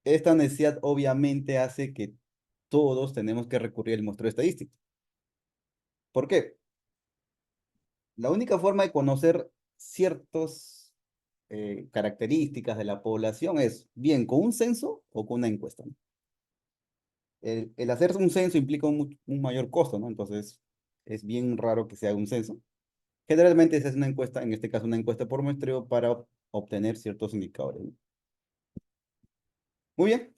esta necesidad obviamente hace que todos tenemos que recurrir al muestreo estadístico. ¿Por qué? La única forma de conocer ciertas características de la población es bien con un censo o con una encuesta, ¿no? El hacer un censo implica un mayor costo, ¿no? Entonces, es bien raro que se haga un censo. Generalmente se hace una encuesta, en este caso una encuesta por muestreo, para obtener ciertos indicadores, ¿no? Muy bien.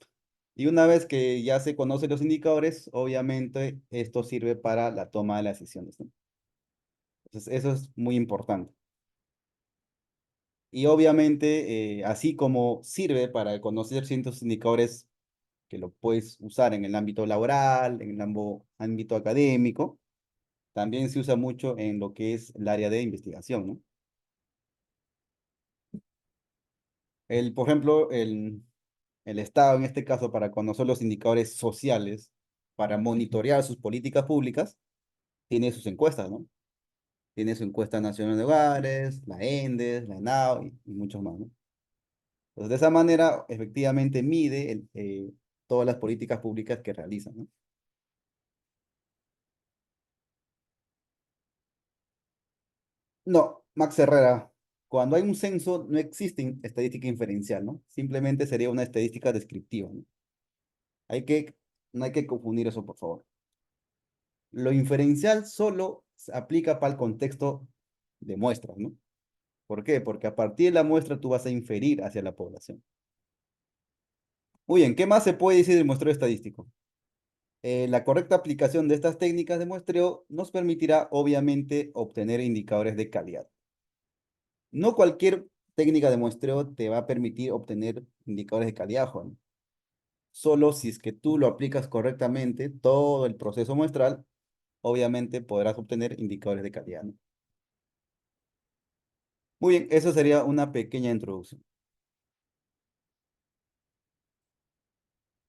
Y una vez que ya se conocen los indicadores, obviamente esto sirve para la toma de las decisiones, ¿no? Entonces, eso es muy importante. Y obviamente, así como sirve para conocer ciertos indicadores que lo puedes usar en el ámbito laboral, en el ámbito académico, también se usa mucho en lo que es el área de investigación, ¿no? Por ejemplo, el Estado, en este caso, para conocer los indicadores sociales, para monitorear sus políticas públicas, tiene sus encuestas, ¿no? Tiene su encuesta nacional de hogares, la ENDES, la ENAO y muchos más, ¿no? Entonces, de esa manera, efectivamente mide todas las políticas públicas que realizan, ¿no? No, Max Herrera, cuando hay un censo no existe estadística inferencial, ¿no? Simplemente sería una estadística descriptiva, ¿no? Hay que, no hay que confundir eso, por favor. Lo inferencial solo se aplica para el contexto de muestras, ¿no? ¿Por qué? Porque a partir de la muestra tú vas a inferir hacia la población. Muy bien, ¿qué más se puede decir del muestreo estadístico? La correcta aplicación de estas técnicas de muestreo nos permitirá, obviamente, obtener indicadores de calidad. No cualquier técnica de muestreo te va a permitir obtener indicadores de calidad, Juan. Solo si es que tú lo aplicas correctamente, todo el proceso muestral, obviamente podrás obtener indicadores de calidad, ¿no? Muy bien, eso sería una pequeña introducción.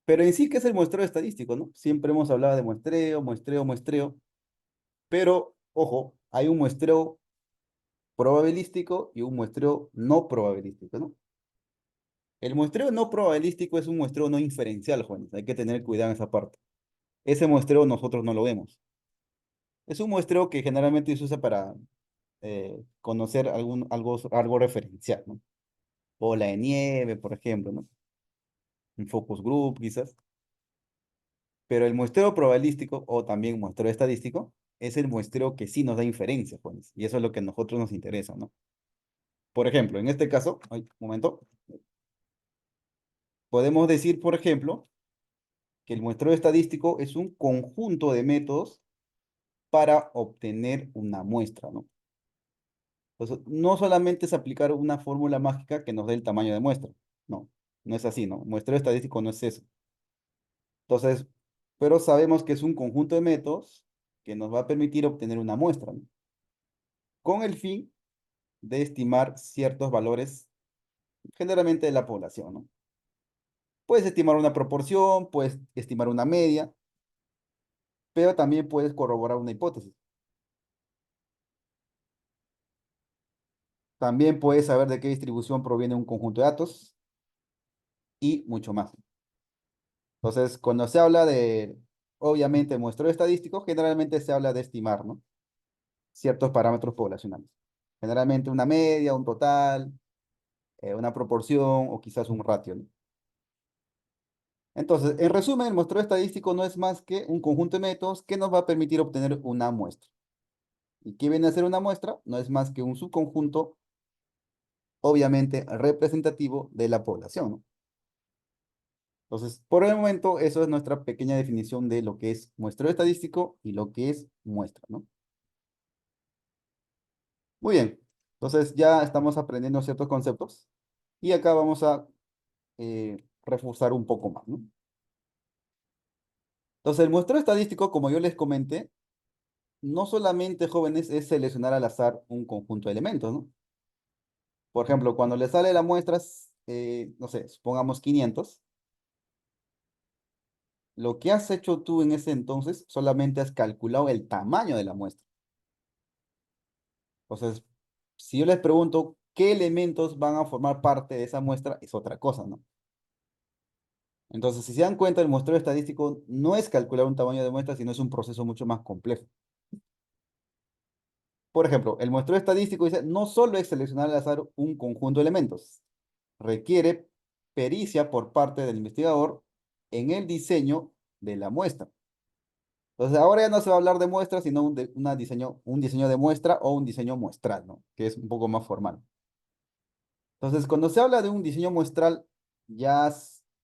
Pero en sí, ¿qué es el muestreo estadístico, no? Siempre hemos hablado de muestreo, muestreo, muestreo, pero ojo, hay un muestreo probabilístico y un muestreo no probabilístico, ¿no? El muestreo no probabilístico es un muestreo no inferencial, Juan. Hay que tener cuidado en esa parte. Ese muestreo nosotros no lo vemos. Es un muestreo que generalmente se usa para conocer algo referencial, ¿no? Bola de nieve, por ejemplo, ¿no? Un focus group, quizás. Pero el muestreo probabilístico o también muestreo estadístico es el muestreo que sí nos da inferencias, pues, y eso es lo que a nosotros nos interesa, ¿no? Por ejemplo, en este caso, ay, un momento, podemos decir, por ejemplo, que el muestreo estadístico es un conjunto de métodos para obtener una muestra, ¿no? Entonces, no solamente es aplicar una fórmula mágica que nos dé el tamaño de muestra, no, no es así, ¿no? Muestreo estadístico no es eso. Entonces, pero sabemos que es un conjunto de métodos que nos va a permitir obtener una muestra, ¿no? Con el fin de estimar ciertos valores, generalmente de la población, ¿no? Puedes estimar una proporción, puedes estimar una media, pero también puedes corroborar una hipótesis. También puedes saber de qué distribución proviene un conjunto de datos y mucho más. Entonces, cuando se habla de, obviamente, muestreo estadístico, generalmente se habla de estimar, ¿no? Ciertos parámetros poblacionales. Generalmente una media, un total, una proporción o quizás un ratio, ¿no? Entonces, en resumen, el muestreo estadístico no es más que un conjunto de métodos que nos va a permitir obtener una muestra. ¿Y qué viene a ser una muestra? No es más que un subconjunto, obviamente, representativo de la población, ¿no? Entonces, por el momento, eso es nuestra pequeña definición de lo que es muestreo estadístico y lo que es muestra, ¿no? Muy bien. Entonces, ya estamos aprendiendo ciertos conceptos y acá vamos a reforzar un poco más, ¿no? Entonces, el muestreo estadístico, como yo les comenté, no solamente, jóvenes, es seleccionar al azar un conjunto de elementos, ¿no? Por ejemplo, cuando le sale la muestra, no sé, supongamos 500, lo que has hecho tú en ese entonces solamente has calculado el tamaño de la muestra. Entonces, si yo les pregunto qué elementos van a formar parte de esa muestra, es otra cosa, ¿no? Entonces, si se dan cuenta, el muestreo estadístico no es calcular un tamaño de muestra, sino es un proceso mucho más complejo. Por ejemplo, el muestreo estadístico dice, no solo es seleccionar al azar un conjunto de elementos, requiere pericia por parte del investigador en el diseño de la muestra. Entonces, ahora ya no se va a hablar de muestra, sino un diseño de muestra o un diseño muestral, ¿no? Que es un poco más formal. Entonces, cuando se habla de un diseño muestral, ya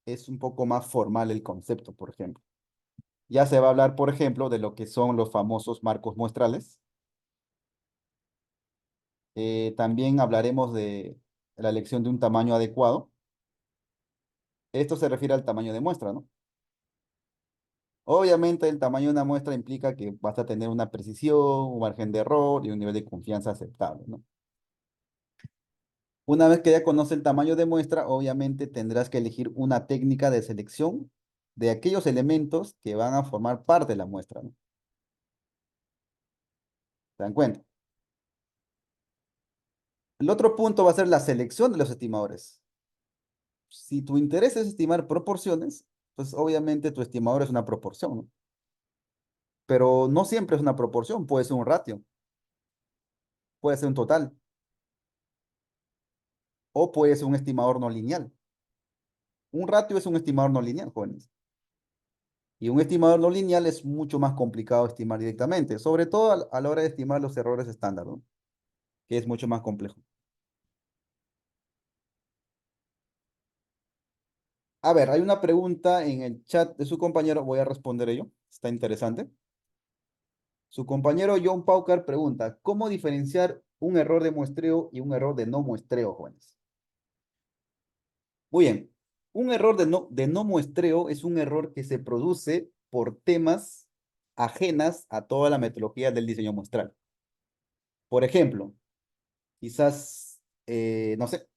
es un poco más formal el concepto, por ejemplo. Ya se va a hablar, por ejemplo, de lo que son los famosos marcos muestrales. También hablaremos de la elección de un tamaño adecuado. Esto se refiere al tamaño de muestra, ¿no? Obviamente el tamaño de una muestra implica que vas a tener una precisión, un margen de error y un nivel de confianza aceptable, ¿no? Una vez que ya conoces el tamaño de muestra, obviamente tendrás que elegir una técnica de selección de aquellos elementos que van a formar parte de la muestra, ¿no? ¿Se dan cuenta? El otro punto va a ser la selección de los estimadores. Si tu interés es estimar proporciones, pues obviamente tu estimador es una proporción, ¿no? Pero no siempre es una proporción, puede ser un ratio, puede ser un total o puede ser un estimador no lineal. Un ratio es un estimador no lineal, jóvenes. Y un estimador no lineal es mucho más complicado de estimar directamente, sobre todo a la hora de estimar los errores estándar, ¿no? Que es mucho más complejo. A ver, hay una pregunta en el chat de su compañero, voy a responder ello, está interesante. Su compañero John Paucar pregunta, ¿cómo diferenciar un error de muestreo y un error de no muestreo, jóvenes? Muy bien, un error de no muestreo es un error que se produce por temas ajenas a toda la metodología del diseño muestral. Por ejemplo, quizás, no sé,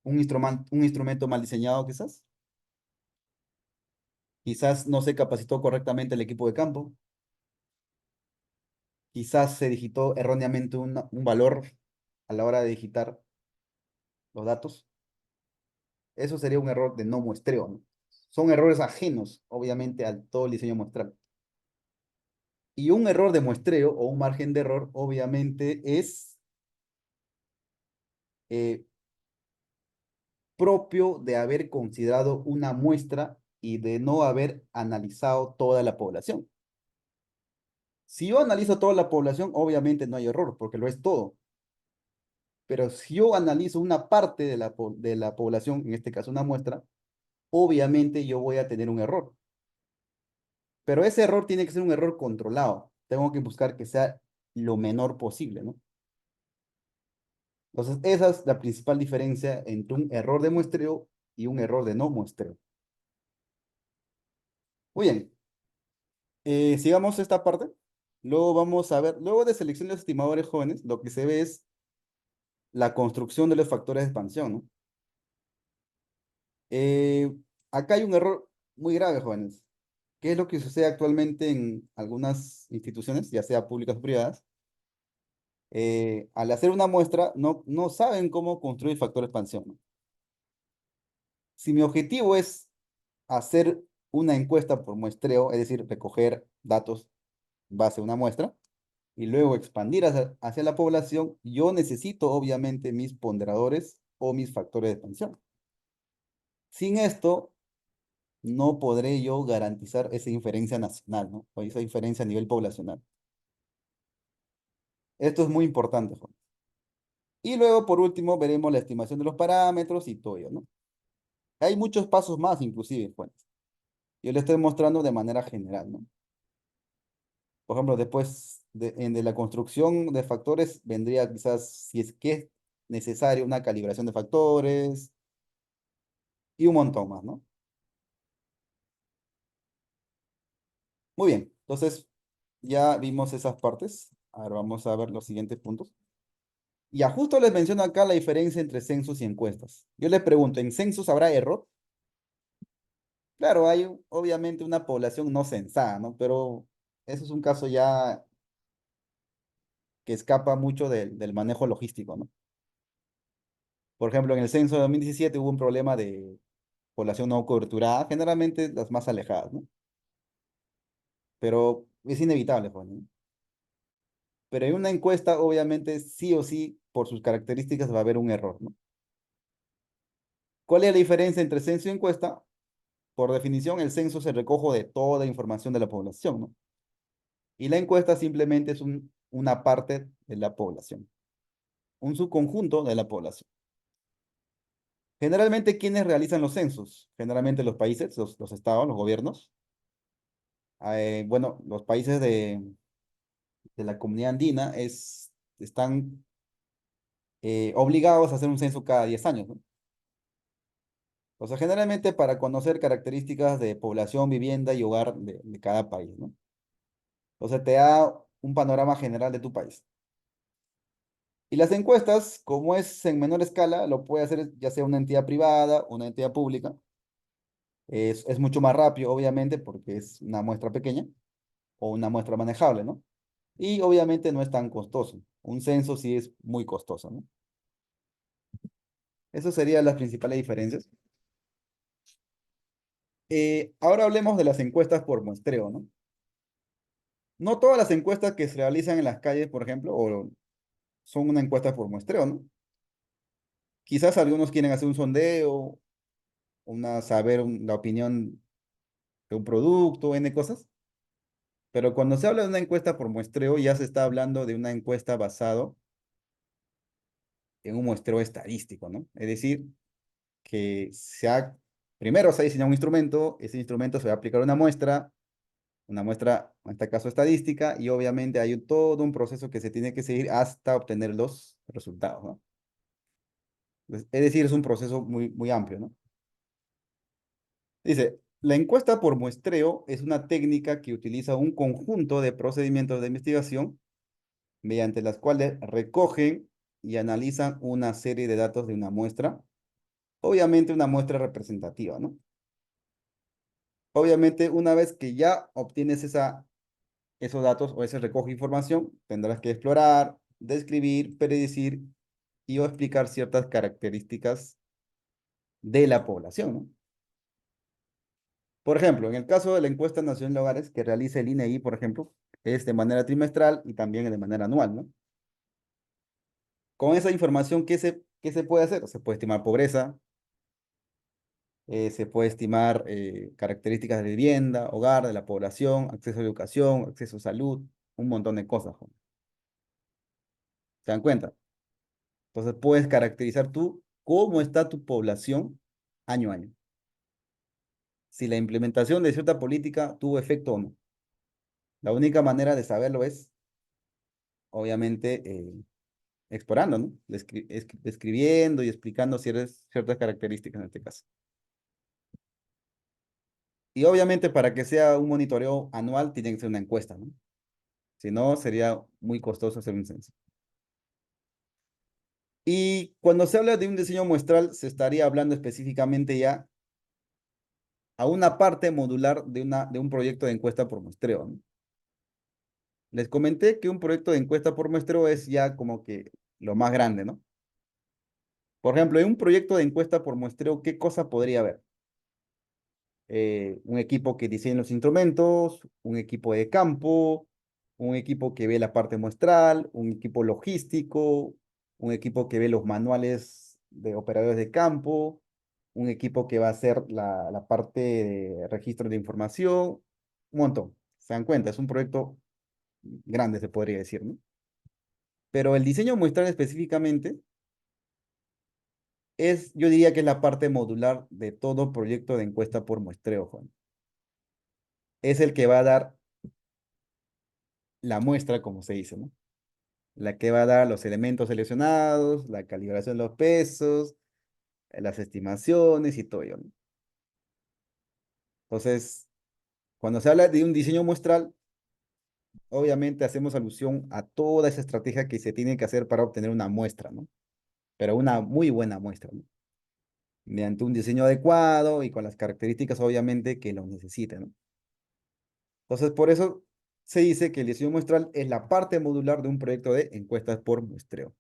un instrumento mal diseñado, quizás no se capacitó correctamente el equipo de campo, quizás se digitó erróneamente un valor a la hora de digitar los datos. Eso sería un error de no muestreo, ¿no? Son errores ajenos, obviamente, al todo el diseño muestral. Y un error de muestreo o un margen de error, obviamente, es eh, propio de haber considerado una muestra y de no haber analizado toda la población. Si yo analizo toda la población, obviamente no hay error, porque lo es todo. Pero si yo analizo una parte de de la población, en este caso una muestra, obviamente yo voy a tener un error. Pero ese error tiene que ser un error controlado. Tengo que buscar que sea lo menor posible, ¿no? Entonces, esa es la principal diferencia entre un error de muestreo y un error de no muestreo. Muy bien, sigamos esta parte. Luego vamos a ver, luego de selección de los estimadores jóvenes, lo que se ve es la construcción de los factores de expansión, ¿no? Eh, Acá hay un error muy grave, jóvenes. ¿Qué es lo que sucede actualmente en algunas instituciones, ya sea públicas o privadas? Al hacer una muestra, no saben cómo construir factor de expansión, ¿no? Si mi objetivo es hacer una encuesta por muestreo, es decir, recoger datos base a una muestra y luego expandir hacia la población, yo necesito obviamente mis ponderadores o mis factores de expansión. Sin esto, no podré yo garantizar esa inferencia nacional, ¿no? O esa inferencia a nivel poblacional. Esto es muy importante, Juan. Y luego, por último, veremos la estimación de los parámetros y todo ello, ¿no? Hay muchos pasos más, inclusive, Juan. Yo le estoy mostrando de manera general, ¿no? Por ejemplo, después de la construcción de factores, vendría quizás, si es que es necesario, una calibración de factores y un montón más, ¿no? Muy bien, entonces ya vimos esas partes. Ahora vamos a ver los siguientes puntos. Ya justo les menciono acá la diferencia entre censos y encuestas. Yo les pregunto, ¿en censos habrá error? Claro, hay obviamente una población no censada, ¿no? Pero eso es un caso ya que escapa mucho del manejo logístico, ¿no? Por ejemplo, en el censo de 2017 hubo un problema de población no coberturada, generalmente las más alejadas, ¿no? Pero es inevitable, Juan, ¿no? Pero en una encuesta, obviamente, sí o sí, por sus características va a haber un error, ¿no? ¿Cuál es la diferencia entre censo y encuesta? Por definición, el censo se recoge de toda información de la población, ¿no? Y la encuesta simplemente es una parte de la población, un subconjunto de la población. Generalmente, ¿quiénes realizan los censos? Generalmente los países, los estados, los gobiernos. Bueno, los países de la comunidad andina están obligados a hacer un censo cada 10 años, ¿no? O sea, generalmente para conocer características de población, vivienda y hogar de cada país, ¿no? O sea, te da un panorama general de tu país. Y las encuestas, como es en menor escala, lo puede hacer ya sea una entidad privada o una entidad pública. Es mucho más rápido, obviamente, porque es una muestra pequeña o una muestra manejable, ¿no? Y obviamente no es tan costoso. Un censo sí es muy costoso, ¿no? Esas serían las principales diferencias. Ahora hablemos de las encuestas por muestreo, ¿no? No todas las encuestas que se realizan en las calles, por ejemplo, son una encuesta por muestreo, ¿no? Quizás algunos quieren hacer un sondeo, la opinión de un producto, N cosas, pero cuando se habla de una encuesta por muestreo, ya se está hablando de una encuesta basado en un muestreo estadístico, ¿no? Es decir, que primero se ha diseñado un instrumento, ese instrumento se va a aplicar a una muestra, en este caso estadística, y obviamente hay todo un proceso que se tiene que seguir hasta obtener los resultados, ¿no? Es decir, es un proceso muy, muy amplio, ¿no? Dice, la encuesta por muestreo es una técnica que utiliza un conjunto de procedimientos de investigación mediante las cuales recogen y analizan una serie de datos de una muestra, obviamente una muestra representativa, ¿no? Obviamente, una vez que ya obtienes esos datos o ese recoge información, tendrás que explorar, describir, predecir y o explicar ciertas características de la población, ¿no? Por ejemplo, en el caso de la encuesta nacional de hogares que realiza el INEGI, por ejemplo, es de manera trimestral y también de manera anual, ¿no? Con esa información, ¿qué se puede hacer? Se puede estimar pobreza, se puede estimar características de vivienda, hogar, de la población, acceso a educación, acceso a salud, un montón de cosas, ¿no? ¿Se dan cuenta? Entonces puedes caracterizar tú cómo está tu población año a año. Si la implementación de cierta política tuvo efecto o no. La única manera de saberlo es, obviamente, explorando, ¿no? Describiendo y explicando ciertas características en este caso. Y obviamente para que sea un monitoreo anual tiene que ser una encuesta, ¿no? Si no, sería muy costoso hacer un censo. Y cuando se habla de un diseño muestral, se estaría hablando específicamente ya a una parte modular de un proyecto de encuesta por muestreo, ¿no? Les comenté que un proyecto de encuesta por muestreo es ya como que lo más grande, ¿no? Por ejemplo, en un proyecto de encuesta por muestreo, ¿qué cosa podría haber? Un equipo que diseña los instrumentos, un equipo de campo, un equipo que ve la parte muestral, un equipo logístico, un equipo que ve los manuales de operadores de campo, un equipo que va a hacer la parte de registro de información, un montón. ¿Se dan cuenta? Es un proyecto grande, se podría decir, ¿no? Pero el diseño muestral específicamente yo diría que es la parte modular de todo proyecto de encuesta por muestreo, Juan. Es el que va a dar la muestra, como se dice, ¿no? La que va a dar los elementos seleccionados, la calibración de los pesos, las estimaciones y todo ello, ¿no? Entonces, cuando se habla de un diseño muestral, obviamente hacemos alusión a toda esa estrategia que se tiene que hacer para obtener una muestra, ¿no? Pero una muy buena muestra, ¿no? Mediante un diseño adecuado y con las características, obviamente, que lo necesite, ¿no? Entonces, por eso se dice que el diseño muestral es la parte modular de un proyecto de encuestas por muestreo.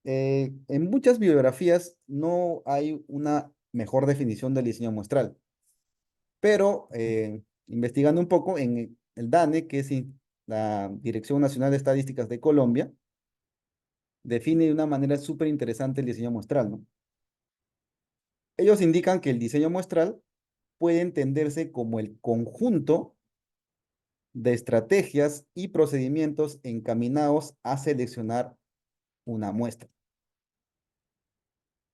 En muchas bibliografías no hay una mejor definición del diseño muestral. Pero investigando un poco en el DANE, que es la Dirección Nacional de Estadísticas de Colombia, define de una manera súper interesante el diseño muestral, ¿no? Ellos indican que el diseño muestral puede entenderse como el conjunto de estrategias y procedimientos encaminados a seleccionar una muestra,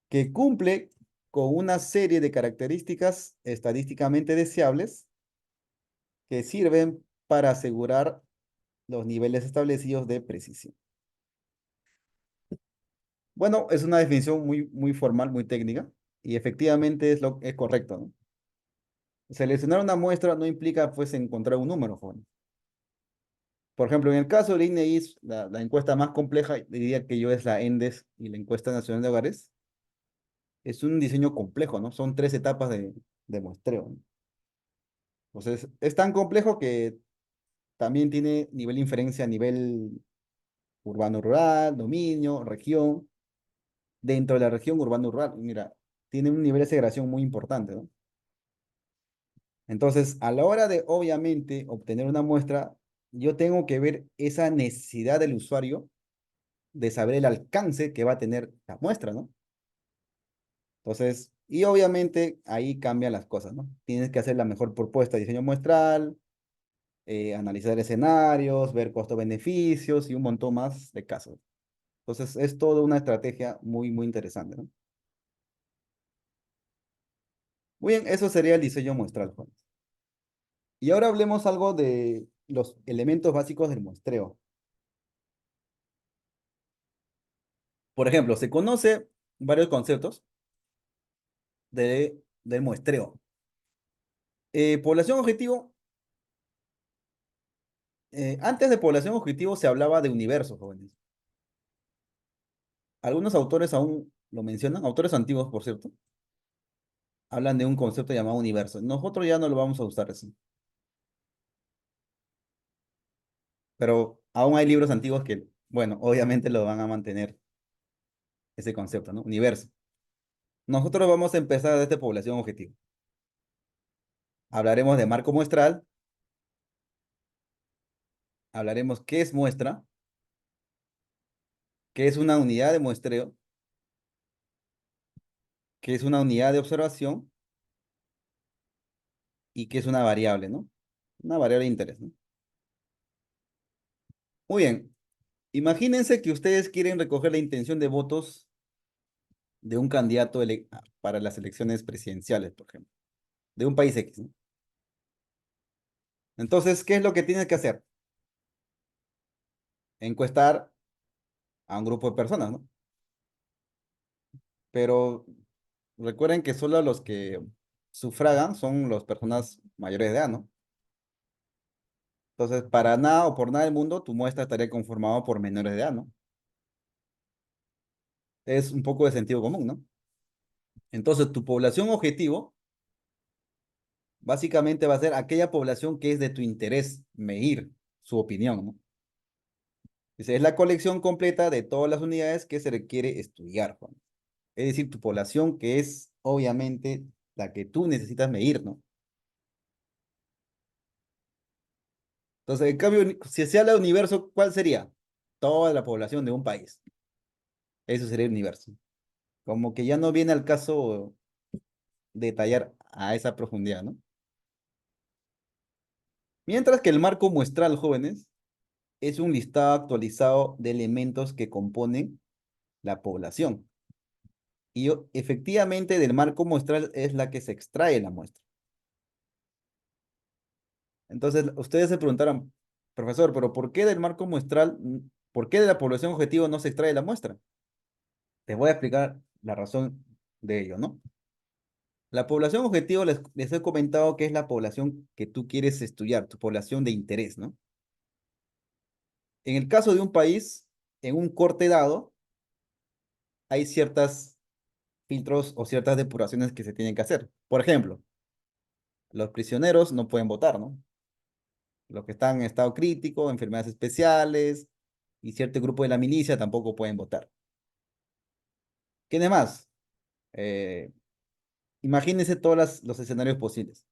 que cumple con una serie de características estadísticamente deseables que sirven para asegurar los niveles establecidos de precisión. Bueno, es una definición muy formal, muy técnica, y efectivamente es correcto, ¿no? Seleccionar una muestra no implica, pues, encontrar un número, joven. Por ejemplo, en el caso del INEI, la encuesta más compleja, diría que yo es la ENDES y la Encuesta Nacional de Hogares, es un diseño complejo, ¿no? Son 3 etapas de muestreo, ¿no? Entonces, es tan complejo que también tiene nivel de inferencia a nivel urbano-rural, dominio, región. Dentro de la región urbano-rural, mira, tiene un nivel de segregación muy importante, ¿no? Entonces, a la hora de, obviamente, obtener una muestra, yo tengo que ver esa necesidad del usuario de saber el alcance que va a tener la muestra, ¿no? Entonces, y obviamente ahí cambian las cosas, ¿no? Tienes que hacer la mejor propuesta de diseño muestral, analizar escenarios, ver costo-beneficios y un montón más de casos. Entonces, es toda una estrategia muy interesante, ¿no? Muy bien, eso sería el diseño muestral, Juan. Y ahora hablemos algo de los elementos básicos del muestreo. Por ejemplo, se conoce varios conceptos del muestreo. Población objetivo, antes de población objetivo se hablaba de universo, jóvenes. Algunos autores aún lo mencionan, autores antiguos, por cierto, hablan de un concepto llamado universo. Nosotros ya no lo vamos a usar así, pero aún hay libros antiguos que, bueno, obviamente lo van a mantener ese concepto, ¿no? Universo. Nosotros vamos a empezar desde población objetivo. Hablaremos de marco muestral, hablaremos qué es muestra, qué es una unidad de muestreo, qué es una unidad de observación y qué es una variable, ¿no? Una variable de interés, ¿no? Muy bien. Imagínense que ustedes quieren recoger la intención de votos de un candidato para las elecciones presidenciales, por ejemplo, de un país X, ¿no? Entonces, ¿qué es lo que tienen que hacer? Encuestar a un grupo de personas, ¿no? Pero recuerden que solo los que sufragan son las personas mayores de edad, ¿no? Entonces, para nada o por nada del mundo, tu muestra estaría conformada por menores de edad, ¿no? Es un poco de sentido común, ¿no? Entonces, tu población objetivo básicamente va a ser aquella población que es de tu interés medir su opinión, ¿no? Dice, es la colección completa de todas las unidades que se requiere estudiar, Juan. Es decir, tu población que es obviamente la que tú necesitas medir, ¿no? Entonces, en cambio, si se habla de universo, ¿cuál sería? Toda la población de un país. Eso sería el universo. Como que ya no viene al caso detallar a esa profundidad, ¿no? Mientras que el marco muestral, jóvenes, es un listado actualizado de elementos que componen la población. Y efectivamente del marco muestral es la que se extrae la muestra. Entonces, ustedes se preguntarán, profesor, pero ¿por qué del marco muestral, por qué de la población objetivo no se extrae la muestra? Les voy a explicar la razón de ello, ¿no? La población objetivo les he comentado que es la población que tú quieres estudiar, tu población de interés, ¿no? En el caso de un país, en un corte dado, hay ciertos filtros o ciertas depuraciones que se tienen que hacer. Por ejemplo, los prisioneros no pueden votar, ¿no? Los que están en estado crítico, enfermedades especiales y cierto grupo de la milicia tampoco pueden votar. ¿Quiénes más? Imagínense todos los escenarios posibles.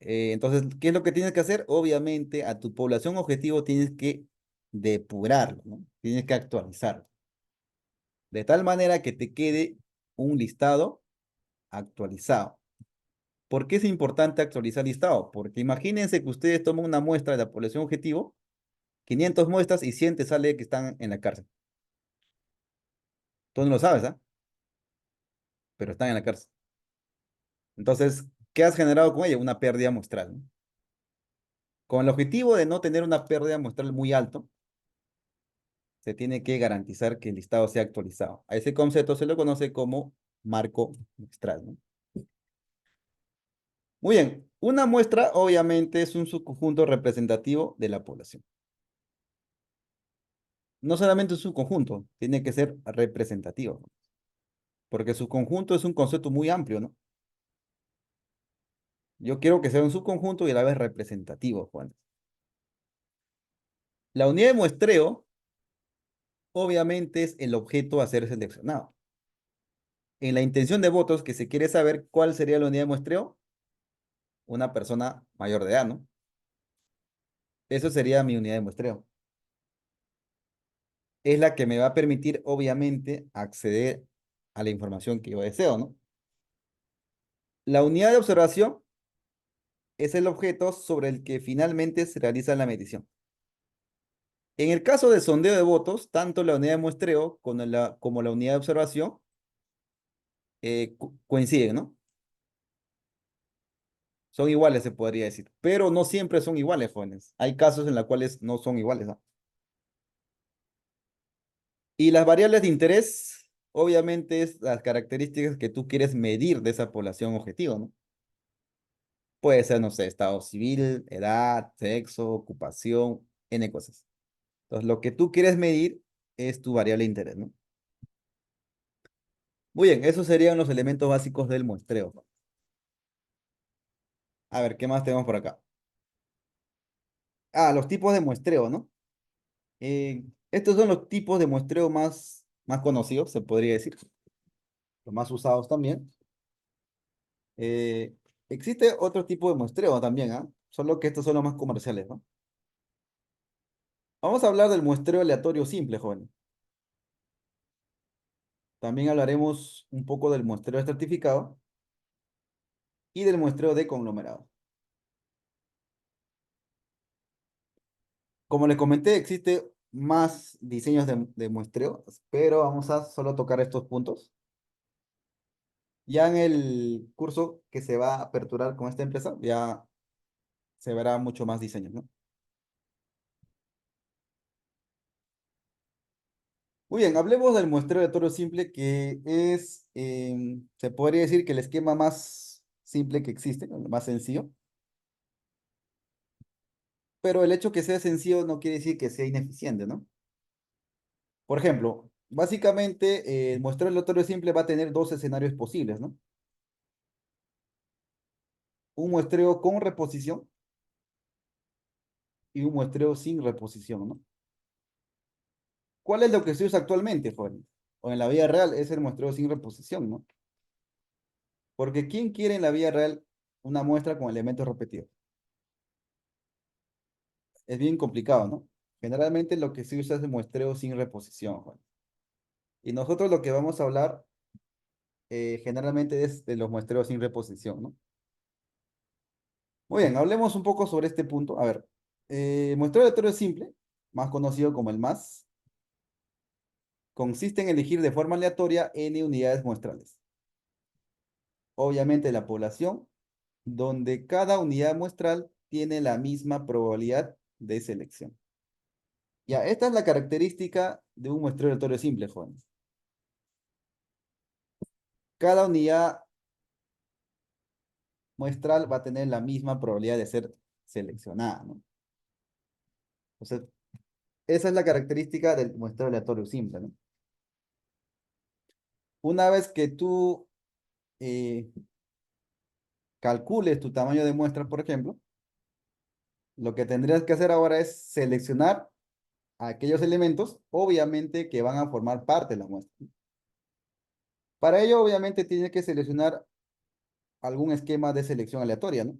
Entonces, ¿qué es lo que tienes que hacer? Obviamente, a tu población objetivo tienes que depurarlo, ¿no? Tienes que actualizarlo. De tal manera que te quede un listado actualizado. ¿Por qué es importante actualizar listado? Porque imagínense que ustedes toman una muestra de la población objetivo, 500 muestras y 100 te sale que están en la cárcel. Tú no lo sabes, ¿ah? Pero están en la cárcel. Entonces, ¿qué has generado con ella? Una pérdida muestral, ¿no? Con el objetivo de no tener una pérdida muestral muy alto, se tiene que garantizar que el listado sea actualizado. A ese concepto se lo conoce como marco muestral, ¿no? Muy bien, una muestra obviamente es un subconjunto representativo de la población. No solamente es un conjunto, tiene que ser representativo, ¿no? Porque subconjunto es un concepto muy amplio, ¿no? Yo quiero que sea un subconjunto y a la vez representativo, Juan. La unidad de muestreo obviamente es el objeto a ser seleccionado. En la intención de votos que se quiere saber cuál sería la unidad de muestreo, una persona mayor de edad, ¿no? Eso sería mi unidad de muestreo. Es la que me va a permitir, obviamente, acceder a la información que yo deseo, ¿no? La unidad de observación es el objeto sobre el que finalmente se realiza la medición. En el caso del sondeo de votos, tanto la unidad de muestreo como la unidad de observación coinciden, ¿no? Son iguales, se podría decir, pero no siempre son iguales, jóvenes. Hay casos en los cuales no son iguales, ¿no? Y las variables de interés, obviamente, es las características que tú quieres medir de esa población objetivo, ¿no? Puede ser, no sé, estado civil, edad, sexo, ocupación, N cosas. Entonces, lo que tú quieres medir es tu variable de interés, ¿no? Muy bien, esos serían los elementos básicos del muestreo. A ver, ¿qué más tenemos por acá? Ah, los tipos de muestreo, ¿no? Estos son los tipos de muestreo más conocidos, se podría decir, los más usados también. Eh, Existe otro tipo de muestreo también, ¿ah? Solo que estos son los más comerciales, ¿no? Vamos a hablar del muestreo aleatorio simple, joven. También hablaremos un poco del muestreo estratificado y del muestreo de conglomerado. Como les comenté, existe más diseños de muestreo, pero vamos a solo tocar estos puntos. Ya en el curso que se va a aperturar con esta empresa, ya se verá mucho más diseños, ¿no? Muy bien, hablemos del muestreo aleatorio simple, que es, se podría decir que el esquema más simple que existe, el más sencillo, pero el hecho que sea sencillo no quiere decir que sea ineficiente, ¿no? Por ejemplo, básicamente el muestreo aleatorio simple va a tener dos escenarios posibles, ¿no? Un muestreo con reposición y un muestreo sin reposición, ¿no? ¿Cuál es lo que se usa actualmente, joven? O en la vida real es el muestreo sin reposición, ¿no? Porque ¿quién quiere en la vida real una muestra con elementos repetidos? Es bien complicado, ¿no? Generalmente lo que se usa es el muestreo sin reposición, joven. Y nosotros lo que vamos a hablar generalmente es de los muestreos sin reposición, ¿no? Muy bien, hablemos un poco sobre este punto. A ver, muestreo aleatorio simple, más conocido como el MAS, consiste en elegir de forma aleatoria n unidades muestrales. Obviamente la población, donde cada unidad muestral tiene la misma probabilidad de selección. Ya, esta es la característica de un muestreo aleatorio simple, jóvenes. Cada unidad muestral va a tener la misma probabilidad de ser seleccionada, ¿no? Entonces, esa es la característica del muestreo aleatorio simple, ¿no? Una vez que tú eh, calcules tu tamaño de muestra, por ejemplo, lo que tendrías que hacer ahora es seleccionar aquellos elementos, obviamente, que van a formar parte de la muestra. Para ello, obviamente, tiene que seleccionar algún esquema de selección aleatoria, ¿no?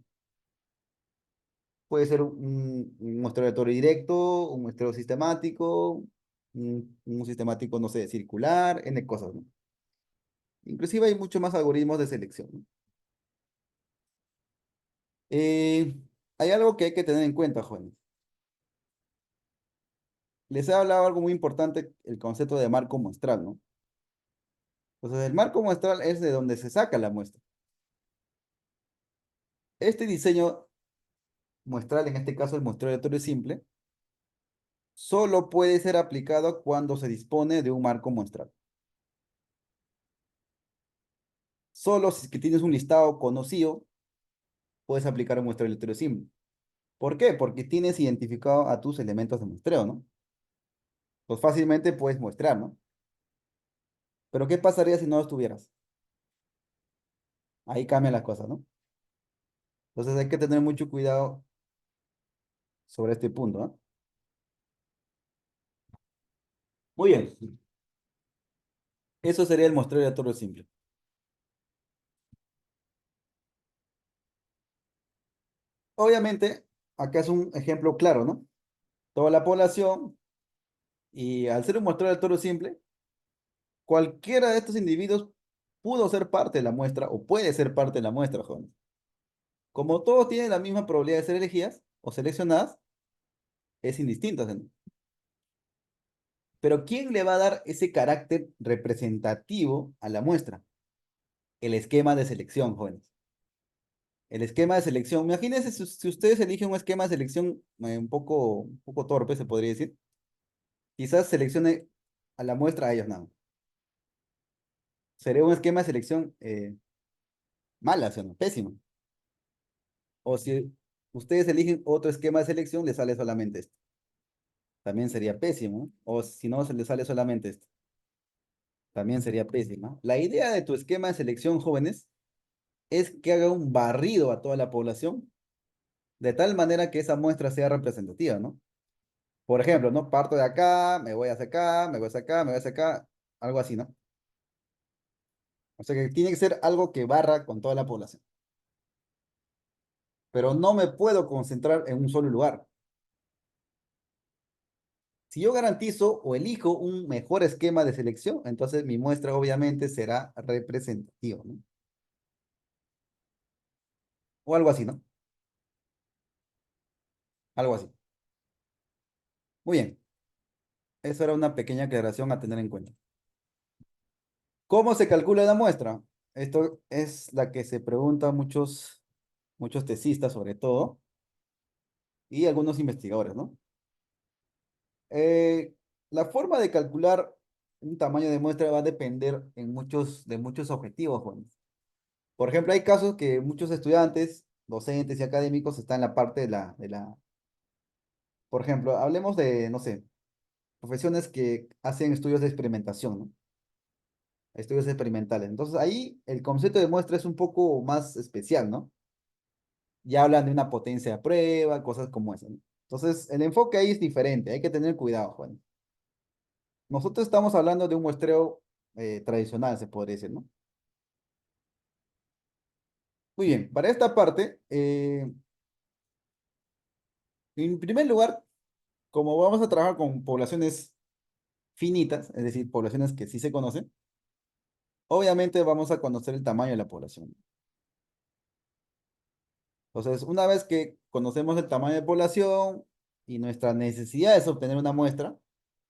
Puede ser un muestreo aleatorio directo, un muestreo sistemático, un sistemático, no sé, circular, N cosas, ¿no? Inclusive hay muchos más algoritmos de selección, ¿no? Eh, Hay algo que hay que tener en cuenta, jóvenes. Les he hablado algo muy importante, el concepto de marco muestral, ¿no? Entonces, el marco muestral es de donde se saca la muestra. Este diseño muestral, en este caso el muestreo aleatorio simple, solo puede ser aplicado cuando se dispone de un marco muestral. Solo si es que tienes un listado conocido, puedes aplicar un muestreo aleatorio simple. ¿Por qué? Porque tienes identificado a tus elementos de muestreo, ¿no? Pues fácilmente puedes muestrar, ¿no? Pero ¿qué pasaría si no los tuvieras? Ahí cambian las cosas, ¿no? Entonces hay que tener mucho cuidado sobre este punto, ¿no? Muy bien, eso sería el muestreo aleatorio simple. Obviamente, acá es un ejemplo claro, ¿no? Toda la población, y al ser un muestreo aleatorio simple, cualquiera de estos individuos pudo ser parte de la muestra o puede ser parte de la muestra, jóvenes. Como todos tienen la misma probabilidad de ser elegidas o seleccionadas, es indistinto, ¿no? Pero ¿quién le va a dar ese carácter representativo a la muestra? El esquema de selección, jóvenes. El esquema de selección. Imagínense si ustedes eligen un esquema de selección un poco torpe, se podría decir. Quizás seleccione a la muestra a ellos nada. Sería un esquema de selección mala, ¿sí o no? Pésimo. O si ustedes eligen otro esquema de selección, les sale solamente esto. También sería pésimo. O si no, se les sale solamente esto. También sería pésima. La idea de tu esquema de selección, jóvenes, es que haga un barrido a toda la población, de tal manera que esa muestra sea representativa, ¿no? Por ejemplo, ¿no? Parto de acá, me voy hacia acá, me voy hacia acá, me voy hacia acá, algo así, ¿no? O sea que tiene que ser algo que barra con toda la población. Pero no me puedo concentrar en un solo lugar. Si yo garantizo o elijo un mejor esquema de selección, entonces mi muestra obviamente será representativa, ¿no? O algo así, ¿no? Algo así. Muy bien. Esa era una pequeña aclaración a tener en cuenta. ¿Cómo se calcula la muestra? Esto es la que se preguntan muchos tesistas sobre todo y algunos investigadores, ¿no? Eh, la forma de calcular un tamaño de muestra va a depender de muchos objetivos, Juan. Por ejemplo, hay casos que muchos estudiantes, docentes y académicos están en la parte por ejemplo, hablemos de, no sé, profesiones que hacen estudios de experimentación, ¿no? Estudios experimentales. Entonces ahí el concepto de muestra es un poco más especial, ¿no? Ya hablan de una potencia de prueba, cosas como esas, ¿no? Entonces el enfoque ahí es diferente, hay que tener cuidado, Juan. Nosotros estamos hablando de un muestreo tradicional, se podría decir, ¿no? Muy bien, para esta parte, en primer lugar, como vamos a trabajar con poblaciones finitas, es decir, poblaciones que sí se conocen, obviamente vamos a conocer el tamaño de la población. Entonces, una vez que conocemos el tamaño de población y nuestra necesidad es obtener una muestra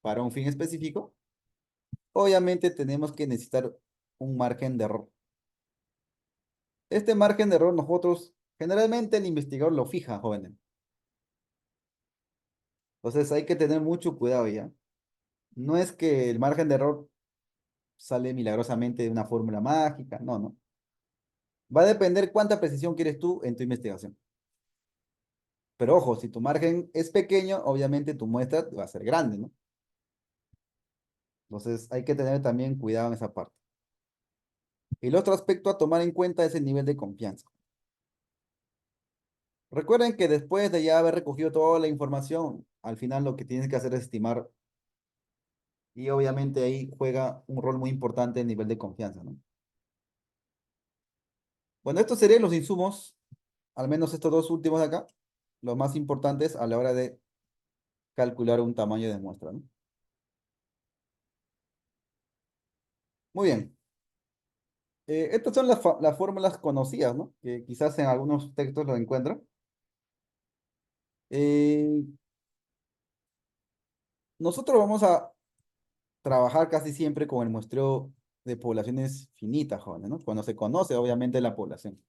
para un fin específico, obviamente tenemos que necesitar un margen de error. Este margen de error nosotros, generalmente el investigador lo fija, jóvenes. Entonces hay que tener mucho cuidado ya. No es que el margen de error sale milagrosamente de una fórmula mágica, no, no. Va a depender cuánta precisión quieres tú en tu investigación. Pero ojo, si tu margen es pequeño, obviamente tu muestra va a ser grande, ¿no? Entonces hay que tener también cuidado en esa parte. El otro aspecto a tomar en cuenta es el nivel de confianza. Recuerden que después de ya haber recogido toda la información, al final lo que tienes que hacer es estimar Y obviamente ahí juega un rol muy importante el nivel de confianza, ¿no? Bueno, estos serían los insumos, al menos estos dos últimos de acá, los más importantes a la hora de calcular un tamaño de muestra, ¿no? Muy bien. Estas son las fórmulas conocidas, ¿no? Que quizás en algunos textos lo encuentran. Eh, Nosotros vamos a trabajar casi siempre con el muestreo de poblaciones finitas, jóvenes, ¿no? Cuando se conoce, obviamente, la población.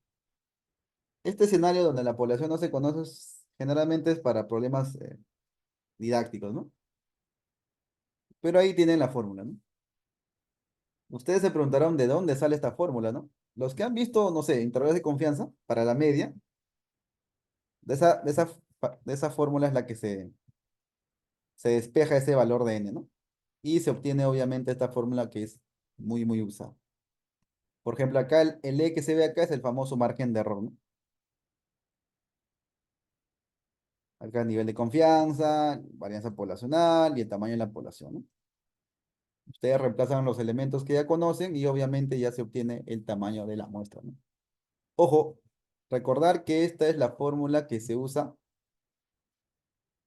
Este escenario donde la población no se conoce generalmente es para problemas didácticos, ¿no? Pero ahí tienen la fórmula, ¿no? Ustedes se preguntarán de dónde sale esta fórmula, ¿no? Los que han visto, no sé, intervalos de confianza para la media, de esa fórmula es la que se despeja ese valor de n, ¿no? Y se obtiene obviamente esta fórmula que es muy, muy usada. Por ejemplo, acá el E que se ve acá es el famoso margen de error, ¿no? Acá el nivel de confianza, varianza poblacional y el tamaño de la población, ¿no? Ustedes reemplazan los elementos que ya conocen y obviamente ya se obtiene el tamaño de la muestra, ¿no? Ojo, recordar que esta es la fórmula que se usa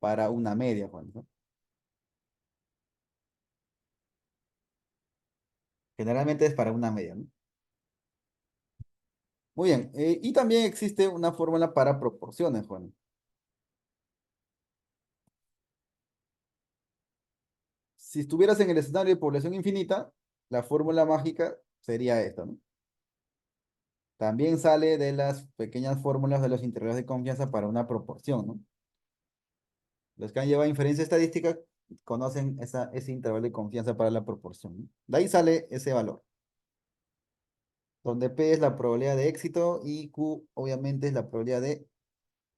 para una media, Juan, ¿no? Generalmente es para una media, ¿no? Muy bien, y también existe una fórmula para proporciones, Juan. Si estuvieras en el escenario de población infinita, la fórmula mágica sería esta, ¿no? También sale de las pequeñas fórmulas de los intervalos de confianza para una proporción, ¿no? Los que han llevado inferencia estadística conocen ese intervalo de confianza para la proporción, ¿no? De ahí sale ese valor, donde P es la probabilidad de éxito y Q obviamente es la probabilidad de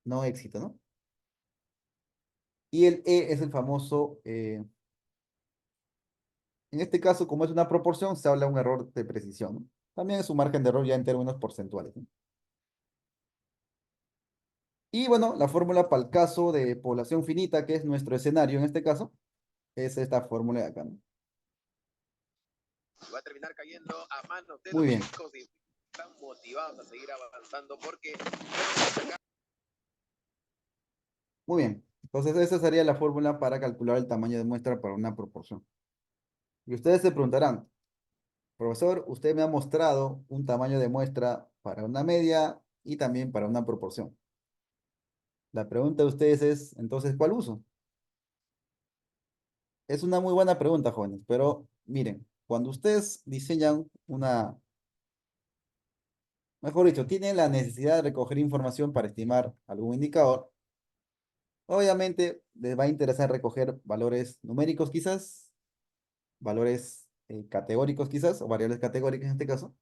no éxito, ¿no? Y el E es el famoso, en este caso, como es una proporción, se habla de un error de precisión, ¿no? También es un margen de error ya en términos porcentuales, ¿no? Y bueno, la fórmula para el caso de población finita, que es nuestro escenario en este caso, es esta fórmula de acá, ¿no? Va a terminar cayendo a manos de Muy los bien, chicos y están motivados a seguir avanzando porque muy bien. Entonces, esa sería la fórmula para calcular el tamaño de muestra para una proporción. Y ustedes se preguntarán, profesor, usted me ha mostrado un tamaño de muestra para una media y también para una proporción. La pregunta de ustedes es, entonces, ¿cuál uso? Es una muy buena pregunta, jóvenes, pero miren, cuando ustedes diseñan mejor dicho, tienen la necesidad de recoger información para estimar algún indicador, obviamente les va a interesar recoger valores numéricos quizás, valores categóricos quizás, o variables categóricas en este caso,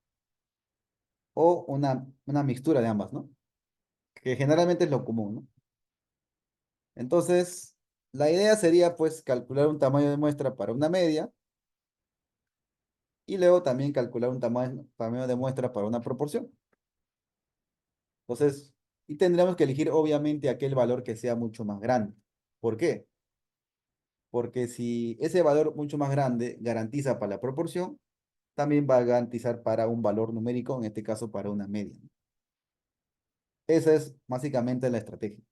o una mixtura de ambas, ¿no? Que generalmente es lo común, ¿no? Entonces, la idea sería pues calcular un tamaño de muestra para una media y luego también calcular un tamaño de muestra para una proporción. Entonces, y tendríamos que elegir obviamente aquel valor que sea mucho más grande. ¿Por qué? Porque si ese valor mucho más grande garantiza para la proporción, también va a garantizar para un valor numérico, en este caso para una media. Esa es básicamente la estrategia.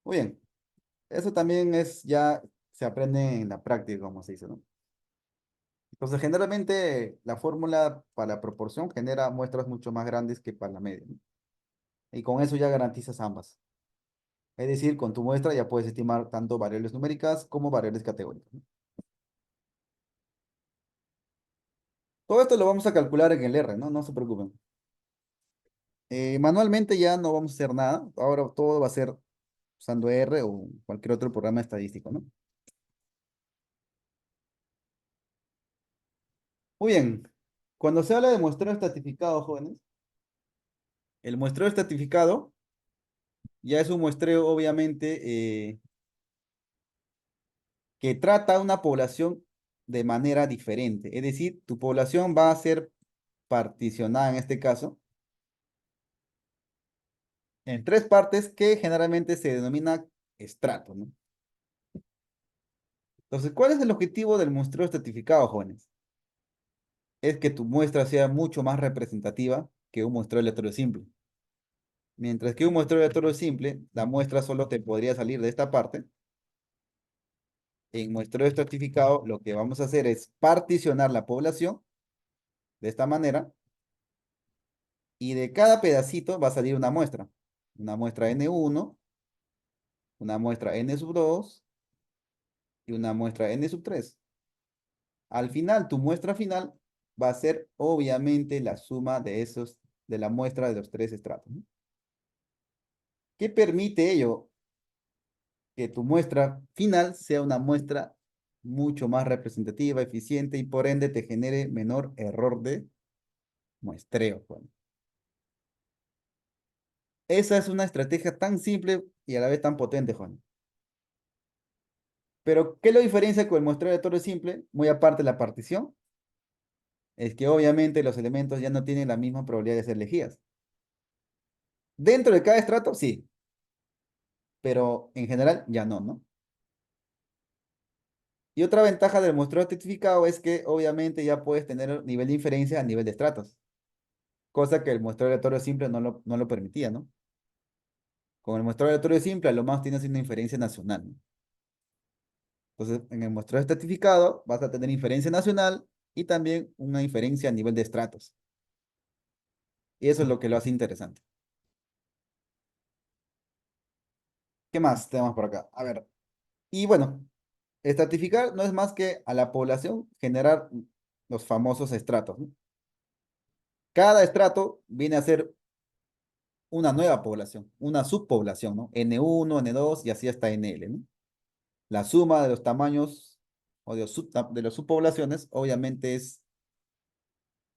Muy bien, eso también se aprende en la práctica, como se dice, ¿no? Entonces, generalmente la fórmula para la proporción genera muestras mucho más grandes que para la media, ¿no? Y con eso ya garantizas ambas. Es decir, con tu muestra ya puedes estimar tanto variables numéricas como variables categóricas, ¿no? Todo esto lo vamos a calcular en el R, ¿no? No se preocupen. Manualmente ya no vamos a hacer nada. Ahora todo va a ser usando R o cualquier otro programa estadístico, ¿no? Muy bien. Cuando se habla de muestreo estratificado, jóvenes, el muestreo estratificado ya es un muestreo, obviamente, que trata a una población de manera diferente. Es decir, tu población va a ser particionada en este caso en tres partes que generalmente se denomina estratos, ¿no? Entonces, ¿cuál es el objetivo del muestreo estratificado, jóvenes? Es que tu muestra sea mucho más representativa que un muestreo aleatorio simple. Mientras que un muestreo aleatorio simple, la muestra solo te podría salir de esta parte. En muestreo estratificado, lo que vamos a hacer es particionar la población de esta manera y de cada pedacito va a salir una muestra. Una muestra N1, una muestra N sub 2 y una muestra N sub 3. Al final, tu muestra final va a ser obviamente la suma de la muestra de los tres estratos, ¿no? ¿Qué permite ello? Que tu muestra final sea una muestra mucho más representativa, eficiente y por ende te genere menor error de muestreo, pues. Esa es una estrategia tan simple y a la vez tan potente, Juan. Pero, ¿qué lo diferencia con el muestreo de torre simple? Muy aparte de la partición, es que obviamente los elementos ya no tienen la misma probabilidad de ser elegidas. Dentro de cada estrato, sí, pero en general ya no, ¿no? Y otra ventaja del muestreo estratificado es que obviamente ya puedes tener nivel de inferencia a nivel de estratos, cosa que el muestreo aleatorio simple no lo permitía, ¿no? Con el muestreo aleatorio simple, a lo más tienes una inferencia nacional, ¿no? Entonces, en el muestreo estratificado vas a tener inferencia nacional y también una inferencia a nivel de estratos. Y eso es lo que lo hace interesante. ¿Qué más tenemos por acá? A ver, y bueno, estratificar no es más que a la población generar los famosos estratos, ¿no? Cada estrato viene a ser una nueva población, una subpoblación, ¿no? N1, N2 y así hasta NL, ¿no? La suma de los tamaños o de las subpoblaciones obviamente es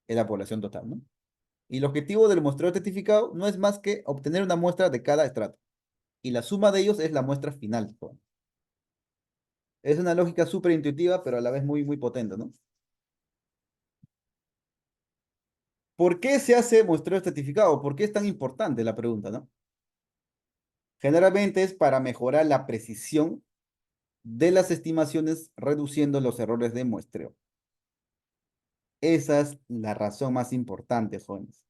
la población total, ¿no? Y el objetivo del muestreo estratificado no es más que obtener una muestra de cada estrato. Y la suma de ellos es la muestra final, ¿no? Es una lógica súper intuitiva, pero a la vez muy, muy potente, ¿no? ¿Por qué se hace muestreo estratificado? ¿Por qué es tan importante la pregunta, ¿no? Generalmente es para mejorar la precisión de las estimaciones, reduciendo los errores de muestreo. Esa es la razón más importante, jóvenes.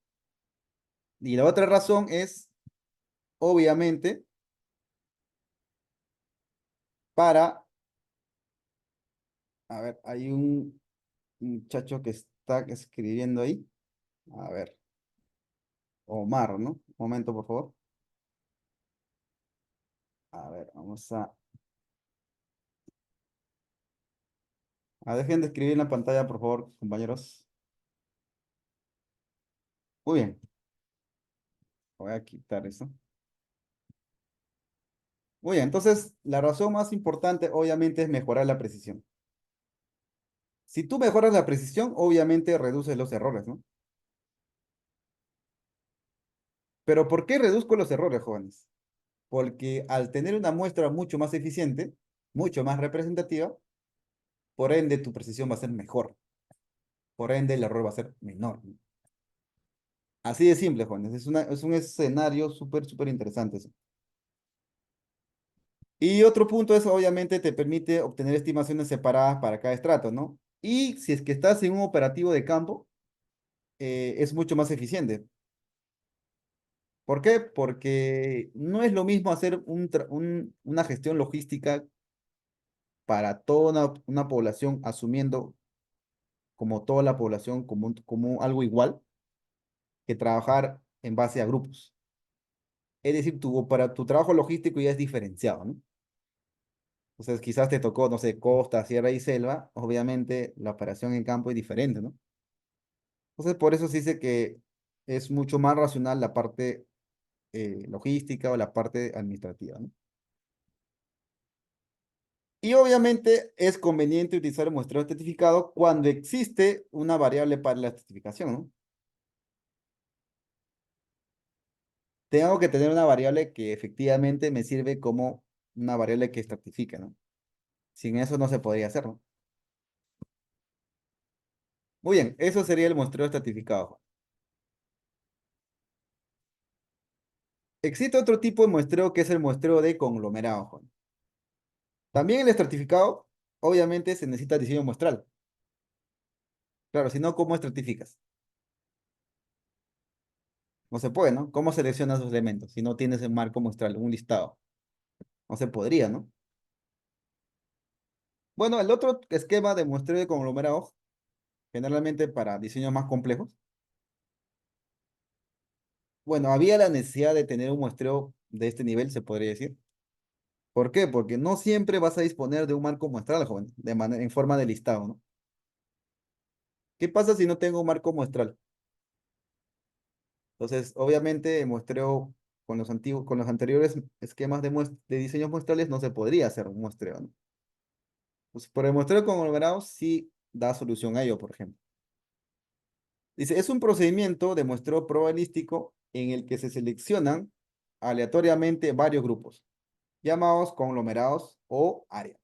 Y la otra razón es, obviamente, para, a ver, hay un muchacho que está escribiendo ahí. A ver, Omar, ¿no? Un momento, por favor. A ver, dejen de escribir en la pantalla, por favor, compañeros. Muy bien, voy a quitar eso. Muy bien, entonces, la razón más importante, obviamente, es mejorar la precisión. Si tú mejoras la precisión, obviamente reduces los errores, ¿no? Pero ¿por qué reduzco los errores, jóvenes? Porque al tener una muestra mucho más eficiente, mucho más representativa, por ende tu precisión va a ser mejor. Por ende el error va a ser menor, ¿no? Así de simple, jóvenes. Es un escenario súper, súper interesante eso. Y otro punto es, obviamente, te permite obtener estimaciones separadas para cada estrato, ¿no? Y si es que estás en un operativo de campo, es mucho más eficiente. ¿Por qué? Porque no es lo mismo hacer una gestión logística para toda una población, asumiendo como toda la población como algo igual, que trabajar en base a grupos. Es decir, para tu trabajo logístico ya es diferenciado, ¿no? Entonces, quizás te tocó, no sé, costa, sierra y selva, obviamente la operación en campo es diferente, ¿no? Entonces, por eso se dice que es mucho más racional la parte logística o la parte administrativa, ¿no? Y obviamente es conveniente utilizar el muestreo estratificado cuando existe una variable para la estratificación, ¿no? Tengo que tener una variable que efectivamente me sirve como una variable que estratifica, ¿no? Sin eso no se podría hacer, ¿no? Muy bien, eso sería el muestreo estratificado. Existe otro tipo de muestreo que es el muestreo de conglomerado, Juan. También el estratificado, obviamente se necesita diseño muestral. Claro, si no, ¿cómo estratificas? No se puede, ¿no? ¿Cómo seleccionas esos elementos si no tienes el marco muestral, un listado? No se podría, ¿no? Bueno, el otro esquema de muestreo de conglomerados, generalmente para diseños más complejos, bueno, había la necesidad de tener un muestreo de este nivel, se podría decir. ¿Por qué? Porque no siempre vas a disponer de un marco muestral, joven, de manera, en forma de listado, ¿no? ¿Qué pasa si no tengo un marco muestral? Entonces, obviamente, el muestreo con los antiguos, con los anteriores esquemas de diseños muestrales no se podría hacer un muestreo, ¿no? Pues por el muestreo con conglomerados sí da solución a ello, por ejemplo. Dice, es un procedimiento de muestreo probabilístico en el que se seleccionan aleatoriamente varios grupos, llamados conglomerados o áreas,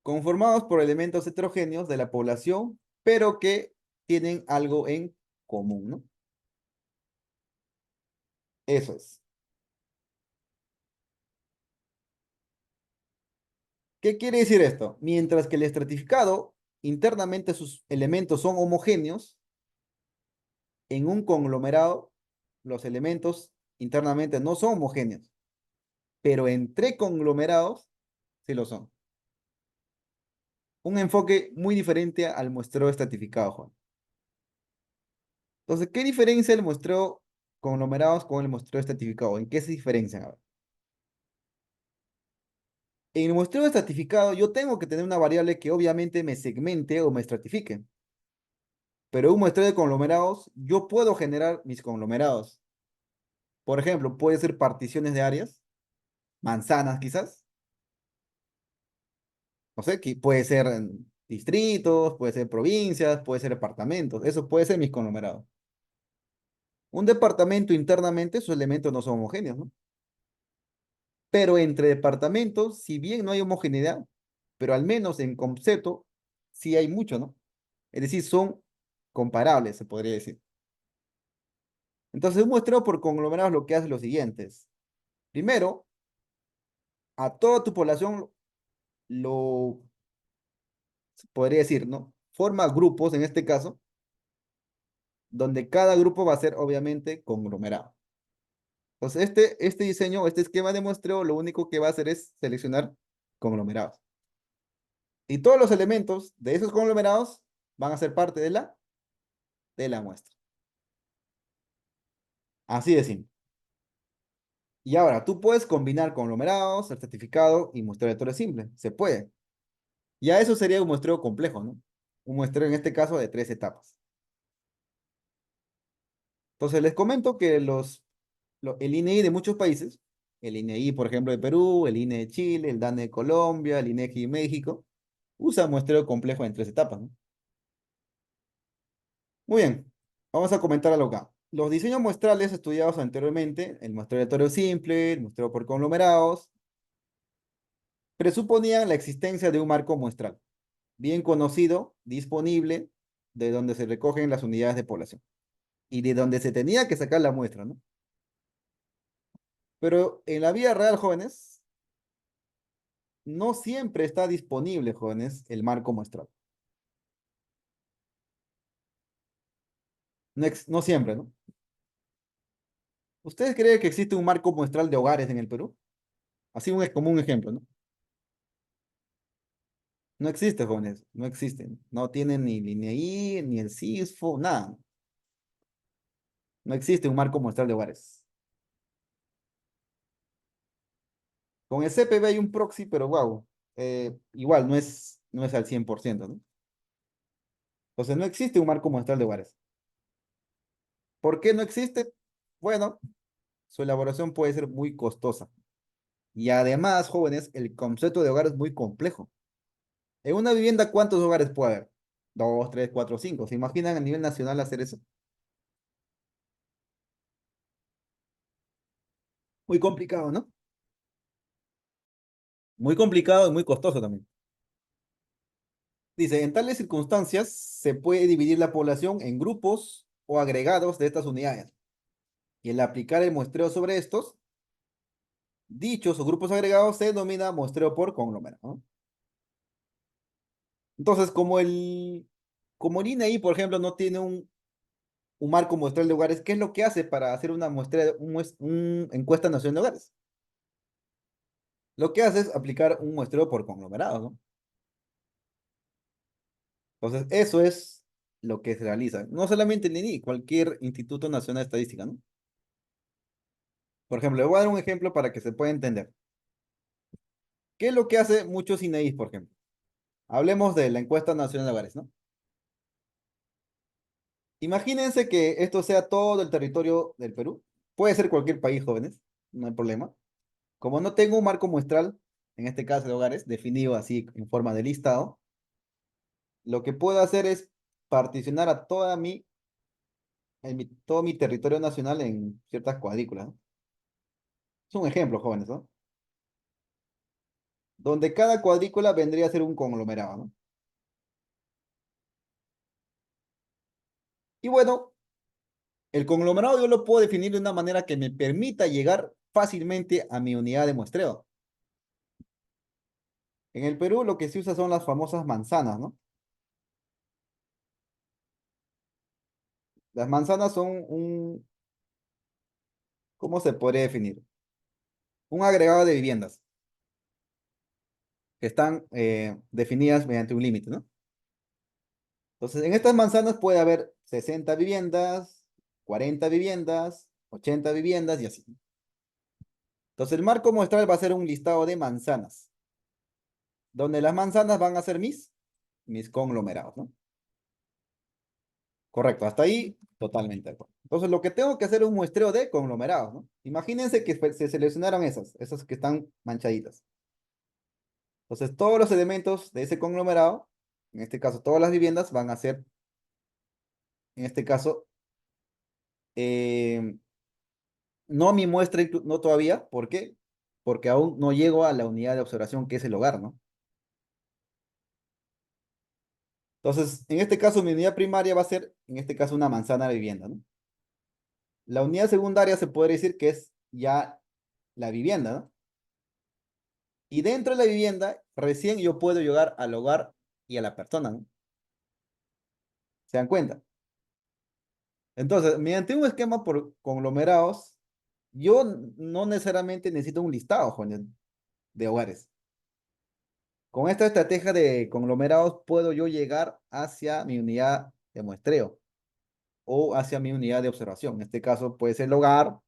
conformados por elementos heterogéneos de la población, pero que tienen algo en común, ¿no? Eso es. ¿Qué quiere decir esto? Mientras que el estratificado, internamente sus elementos son homogéneos, en un conglomerado, los elementos internamente no son homogéneos, pero entre conglomerados sí lo son. Un enfoque muy diferente al muestreo estratificado, Juan. Entonces, ¿qué diferencia el muestreo conglomerados con el muestreo estratificado? ¿En qué se diferencian? A ver. En el muestreo estratificado, yo tengo que tener una variable que obviamente me segmente o me estratifique. Pero en un muestreo de conglomerados, yo puedo generar mis conglomerados. Por ejemplo, puede ser particiones de áreas, manzanas quizás, no sé, que puede ser distritos, puede ser provincias, puede ser departamentos, eso puede ser mis conglomerados. Un departamento internamente, sus elementos no son homogéneos, ¿no? Pero entre departamentos, si bien no hay homogeneidad, pero al menos en concepto, sí hay mucho, ¿no? Es decir, son comparables, se podría decir. Entonces, un muestreo por conglomerados lo que hace es lo siguiente. Primero, a toda tu población lo, se podría decir, ¿no? Forma grupos, en este caso, donde cada grupo va a ser obviamente conglomerado. Entonces, este diseño, este esquema de muestreo, lo único que va a hacer es seleccionar conglomerados. Y todos los elementos de esos conglomerados van a ser parte de la muestra. Así de simple. Y ahora, tú puedes combinar conglomerados, certificado y muestreo de aleatorio simple. Se puede. Ya eso sería un muestreo complejo, ¿no? Un muestreo en este caso de 3 etapas. Entonces, les comento que el INEI de muchos países, el INEI, por ejemplo, de Perú, el INE de Chile, el DANE de Colombia, el INEGI de México, usa muestreo complejo en 3 etapas, ¿no? Muy bien, vamos a comentar algo acá. Los diseños muestrales estudiados anteriormente, el muestreo aleatorio simple, el muestreo por conglomerados, presuponían la existencia de un marco muestral, bien conocido, disponible, de donde se recogen las unidades de población y de donde se tenía que sacar la muestra, ¿no? Pero en la vida real, jóvenes, no siempre está disponible, jóvenes, el marco muestral. No, no siempre, ¿no? ¿Ustedes creen que existe un marco muestral de hogares en el Perú? Así como un ejemplo, ¿no? No existe, jóvenes, no existen. No tienen ni el INEI, ni el CISFO, nada. No existe un marco muestral de hogares. Con el CPB hay un proxy, pero wow, igual no es al 100%, ¿no? Entonces no existe un marco muestral de hogares. ¿Por qué no existe? Bueno, su elaboración puede ser muy costosa. Y además, jóvenes, el concepto de hogar es muy complejo. En una vivienda, ¿cuántos hogares puede haber? Dos, tres, cuatro, cinco. ¿Se imaginan a nivel nacional hacer eso? Muy complicado, ¿no? Muy complicado y muy costoso también. Dice, en tales circunstancias se puede dividir la población en grupos o agregados de estas unidades. Y el aplicar el muestreo sobre estos, dichos o grupos agregados se denomina muestreo por conglomerado, ¿no? Entonces, como el INEI, por ejemplo, no tiene un marco muestral de hogares, ¿qué es lo que hace para hacer una muestra, un encuesta nacional de hogares? Lo que hace es aplicar un muestreo por conglomerado, ¿no? Entonces, eso es lo que se realiza. No solamente el INEI, cualquier Instituto Nacional de Estadística, ¿no? Por ejemplo, le voy a dar un ejemplo para que se pueda entender. ¿Qué es lo que hace muchos INEI, por ejemplo? Hablemos de la encuesta nacional de hogares, ¿no? Imagínense que esto sea todo el territorio del Perú. Puede ser cualquier país, jóvenes, no hay problema. Como no tengo un marco muestral, en este caso de hogares, definido así en forma de listado, lo que puedo hacer es particionar a todo mi territorio nacional en ciertas cuadrículas, ¿no? Es un ejemplo, jóvenes, ¿no? Donde cada cuadrícula vendría a ser un conglomerado, ¿no? Y bueno, el conglomerado yo lo puedo definir de una manera que me permita llegar fácilmente a mi unidad de muestreo. En el Perú lo que se usa son las famosas manzanas, ¿no? Las manzanas son ¿cómo se podría definir? Un agregado de viviendas que están definidas mediante un límite, ¿no? Entonces, en estas manzanas puede haber 60 viviendas, 40 viviendas, 80 viviendas y así. Entonces, el marco muestral va a ser un listado de manzanas, donde las manzanas van a ser mis conglomerados, ¿no? Correcto, hasta ahí totalmente de acuerdo. Entonces, lo que tengo que hacer es un muestreo de conglomerados, ¿no? Imagínense que se seleccionaron esas que están manchaditas. Entonces, todos los elementos de ese conglomerado, en este caso todas las viviendas, van a ser, en este caso, eh, no mi muestra, no todavía. ¿Por qué? Porque aún no llego a la unidad de observación que es el hogar, ¿no? Entonces, en este caso, mi unidad primaria va a ser, en este caso, una manzana de vivienda, ¿no? La unidad secundaria se puede decir que es ya la vivienda, ¿no? Y dentro de la vivienda, recién yo puedo llegar al hogar y a la persona, ¿no? ¿Se dan cuenta? Entonces, mediante un esquema por conglomerados, yo no necesariamente necesito un listado, jóvenes, de hogares. Con esta estrategia de conglomerados puedo yo llegar hacia mi unidad de muestreo o hacia mi unidad de observación. En este caso puede ser el hogar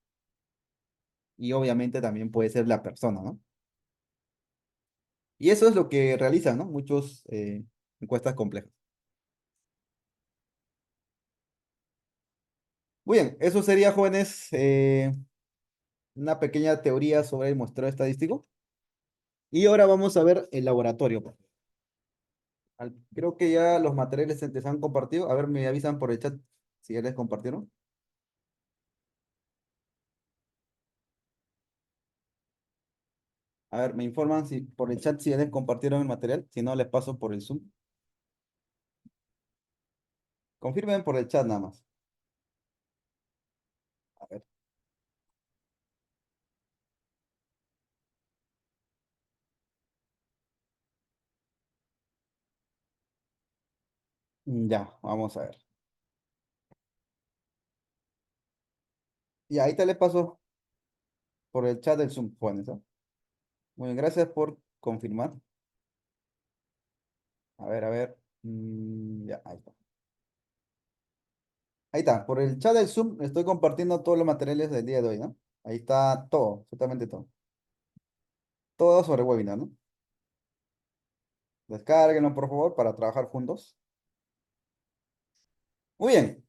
y obviamente también puede ser la persona, ¿no? Y eso es lo que realizan, ¿no? Muchos encuestas complejas. Muy bien, eso sería, jóvenes, una pequeña teoría sobre el muestreo estadístico. Y ahora vamos a ver el laboratorio. Creo que ya los materiales se les han compartido. A ver, me avisan por el chat si ya les compartieron. A ver, me informan si por el chat si ya les compartieron el material. Si no, les paso por el Zoom. Confirmen por el chat nada más. A ver. Ya, vamos a ver. Y ahí te les paso por el chat del Zoom, Juanes, ¿no? Muy bien, gracias por confirmar. A ver, a ver. Ya, ahí está. Ahí está, por el chat del Zoom estoy compartiendo todos los materiales del día de hoy, ¿no? Ahí está todo, absolutamente todo. Todo sobre webinar, ¿no? Descárguenlo, por favor, para trabajar juntos. Muy bien.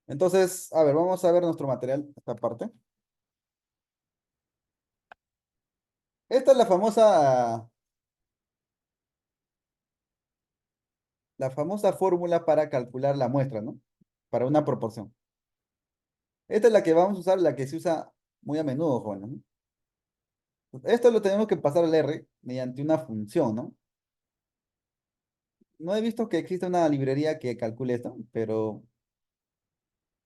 Entonces, a ver, vamos a ver nuestro material, esta parte. Esta es la famosa fórmula para calcular la muestra, ¿no? Para una proporción. Esta es la que vamos a usar, la que se usa muy a menudo, jóvenes, ¿no? Esto lo tenemos que pasar al R mediante una función, ¿no? No he visto que exista una librería que calcule esto, pero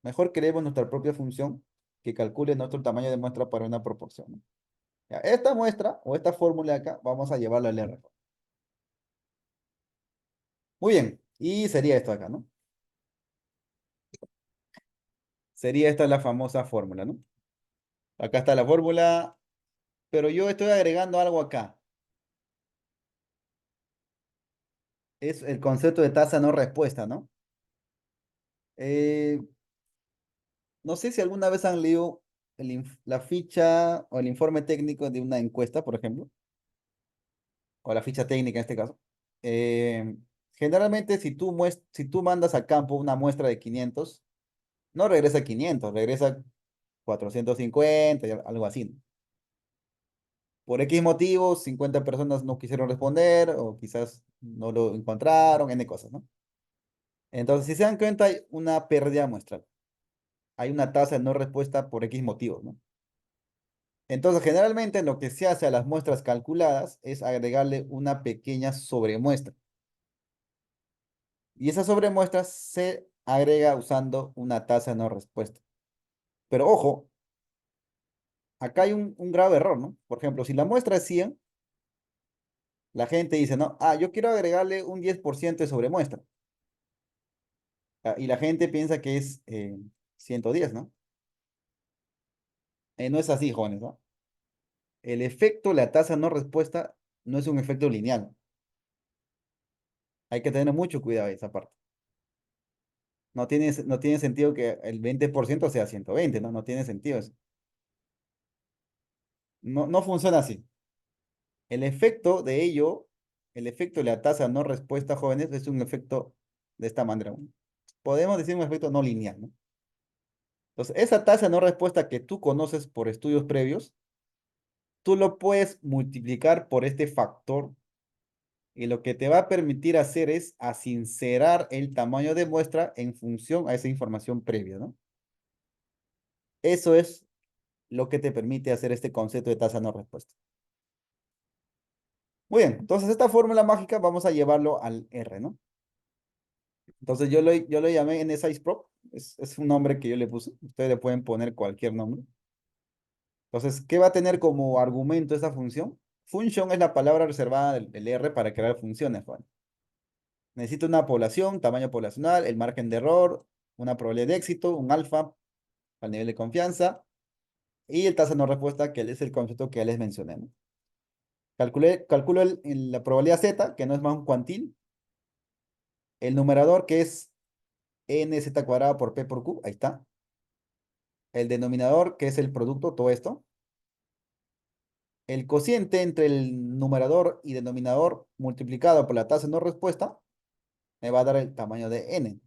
mejor creemos nuestra propia función que calcule nuestro tamaño de muestra para una proporción, ¿no? Ya, esta muestra o esta fórmula de acá, vamos a llevarla al R. Muy bien, y sería esto acá, ¿no? Sería esta la famosa fórmula, ¿no? Acá está la fórmula, pero yo estoy agregando algo acá. Es el concepto de tasa no respuesta, ¿no? Eh, no sé si alguna vez han leído la ficha o el informe técnico de una encuesta, por ejemplo, o la ficha técnica en este caso. Eh, Generalmente, si tú mandas a campo una muestra de 500, no regresa 500, regresa 450, y algo así, ¿no? Por X motivos, 50 personas no quisieron responder o quizás no lo encontraron, N cosas, ¿no? Entonces, si se dan cuenta, hay una pérdida muestral. Hay una tasa de no respuesta por X motivos, ¿no? Entonces, generalmente lo que se hace a las muestras calculadas es agregarle una pequeña sobremuestra. Y esa sobremuestra se agrega usando una tasa de no respuesta. Pero ojo, acá hay un grave error, ¿no? Por ejemplo, si la muestra es 100, la gente dice, no, yo quiero agregarle un 10% de sobremuestra. Y la gente piensa que es 110, ¿no? No es así, jóvenes, ¿no? El efecto, la tasa de no respuesta, no es un efecto lineal. Hay que tener mucho cuidado en esa parte. No tiene sentido que el 20% sea 120, ¿no? No tiene sentido eso. No, no funciona así. El efecto de ello, el efecto de la tasa de no respuesta, jóvenes, es un efecto de esta manera. Podemos decir un efecto no lineal, ¿no? Entonces, esa tasa de no respuesta que tú conoces por estudios previos, tú lo puedes multiplicar por este factor y lo que te va a permitir hacer es asincerar el tamaño de muestra en función a esa información previa, ¿no? Eso es lo que te permite hacer este concepto de tasa no respuesta. Muy bien, entonces esta fórmula mágica vamos a llevarlo al R, ¿no? Entonces yo lo llamé NSize Prop, es un nombre que yo le puse, ustedes le pueden poner cualquier nombre. Entonces, ¿qué va a tener como argumento esta función? Function es la palabra reservada del R para crear funciones, Juan. Necesita una población, tamaño poblacional, el margen de error, una probabilidad de éxito, un alfa al nivel de confianza y el tasa de no respuesta, que es el concepto que ya les mencioné, ¿no? Calculo la probabilidad Z, que no es más un cuantil, el numerador, que es nz cuadrado por p por q, ahí está. El denominador, que es el producto, todo esto. El cociente entre el numerador y denominador multiplicado por la tasa de no respuesta me va a dar el tamaño de n.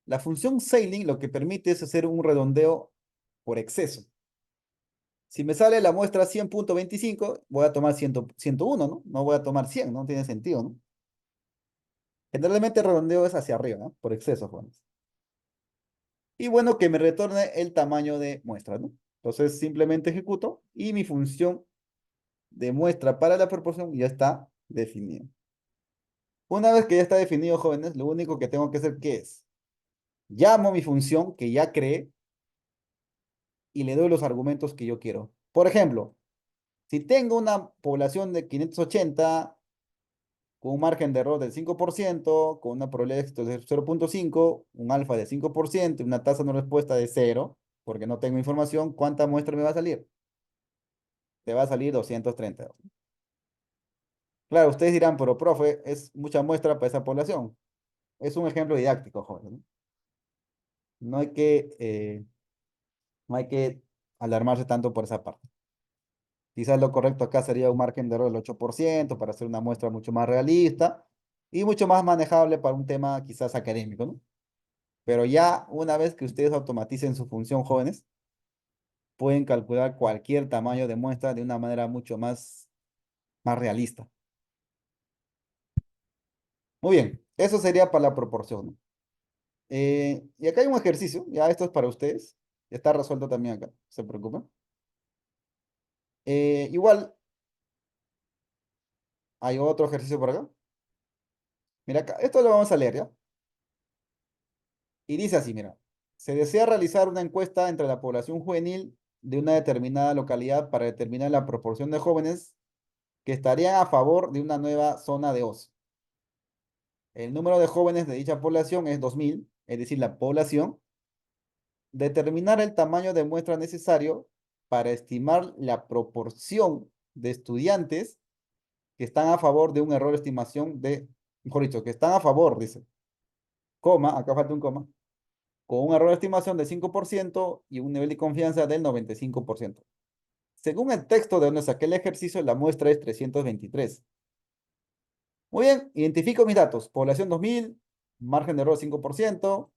La función Sailing lo que permite es hacer un redondeo por exceso. Si me sale la muestra 100.25, voy a tomar 101, ¿no? No voy a tomar 100, no tiene sentido, ¿no? Generalmente el redondeo es hacia arriba, ¿no? Por exceso, Juanes. Y bueno, que me retorne el tamaño de muestra, ¿no? Entonces simplemente ejecuto y mi función de muestra para la proporción ya está definida. Una vez que ya está definido, jóvenes, lo único que tengo que hacer, ¿qué es? Llamo mi función que ya creé y le doy los argumentos que yo quiero. Por ejemplo, si tengo una población de 580 con un margen de error del 5%, con una probabilidad de éxito de 0.5, un alfa de 5% y una tasa de no respuesta de 0, porque no tengo información, ¿cuánta muestra me va a salir? Te va a salir 232. Claro, ustedes dirán, pero profe, es mucha muestra para esa población. Es un ejemplo didáctico, joven, ¿no? No hay no hay que alarmarse tanto por esa parte. Quizás lo correcto acá sería un margen de error del 8% para hacer una muestra mucho más realista y mucho más manejable para un tema quizás académico, ¿no? Pero ya una vez que ustedes automaticen su función, jóvenes, pueden calcular cualquier tamaño de muestra de una manera mucho más realista. Muy bien, eso sería para la proporción, ¿no? Y acá hay un ejercicio, ya esto es para ustedes, está resuelto también acá, no se preocupen. Igual, hay otro ejercicio por acá. Mira acá, esto lo vamos a leer, ¿ya? Y dice así, mira, se desea realizar una encuesta entre la población juvenil de una determinada localidad para determinar la proporción de jóvenes que estarían a favor de una nueva zona de ocio. El número de jóvenes de dicha población es 2000, es decir, la población. Determinar el tamaño de muestra necesario para estimar la proporción de estudiantes que están a favor de un error de estimación de, mejor dicho, que están a favor, dice, coma, acá falta un coma, con un error de estimación de 5% y un nivel de confianza del 95%. Según el texto de donde saqué el ejercicio, la muestra es 323. Muy bien, identifico mis datos. Población 2000, margen de error 5%,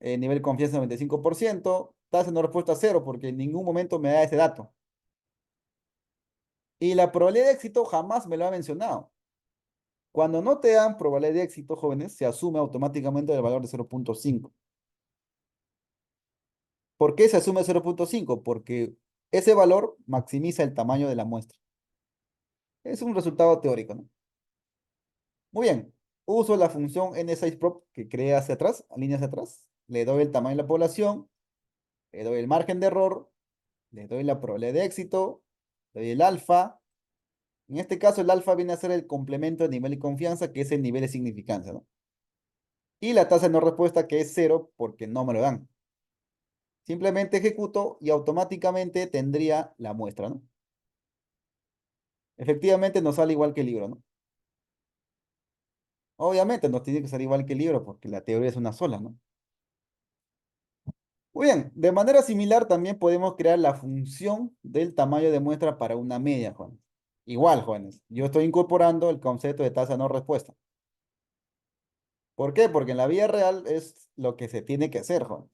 nivel de confianza 95%, tasa de no respuesta cero porque en ningún momento me da ese dato. Y la probabilidad de éxito jamás me lo ha mencionado. Cuando no te dan probabilidad de éxito, jóvenes, se asume automáticamente el valor de 0.5. ¿Por qué se asume 0.5? Porque ese valor maximiza el tamaño de la muestra. Es un resultado teórico, ¿no? Muy bien. Uso la función nsizeprop que crea hacia atrás, líneas hacia atrás. Le doy el tamaño de la población, le doy el margen de error, le doy la probabilidad de éxito, le doy el alfa. En este caso, el alfa viene a ser el complemento de nivel de confianza, que es el nivel de significancia, ¿no? Y la tasa de no respuesta, que es cero, porque no me lo dan. Simplemente ejecuto y automáticamente tendría la muestra, ¿no? Efectivamente nos sale igual que el libro, ¿no? Obviamente nos tiene que salir igual que el libro, porque la teoría es una sola, ¿no? Muy bien, de manera similar también podemos crear la función del tamaño de muestra para una media, jóvenes. Igual, jóvenes, yo estoy incorporando el concepto de tasa de no respuesta. ¿Por qué? Porque en la vida real es lo que se tiene que hacer, jóvenes.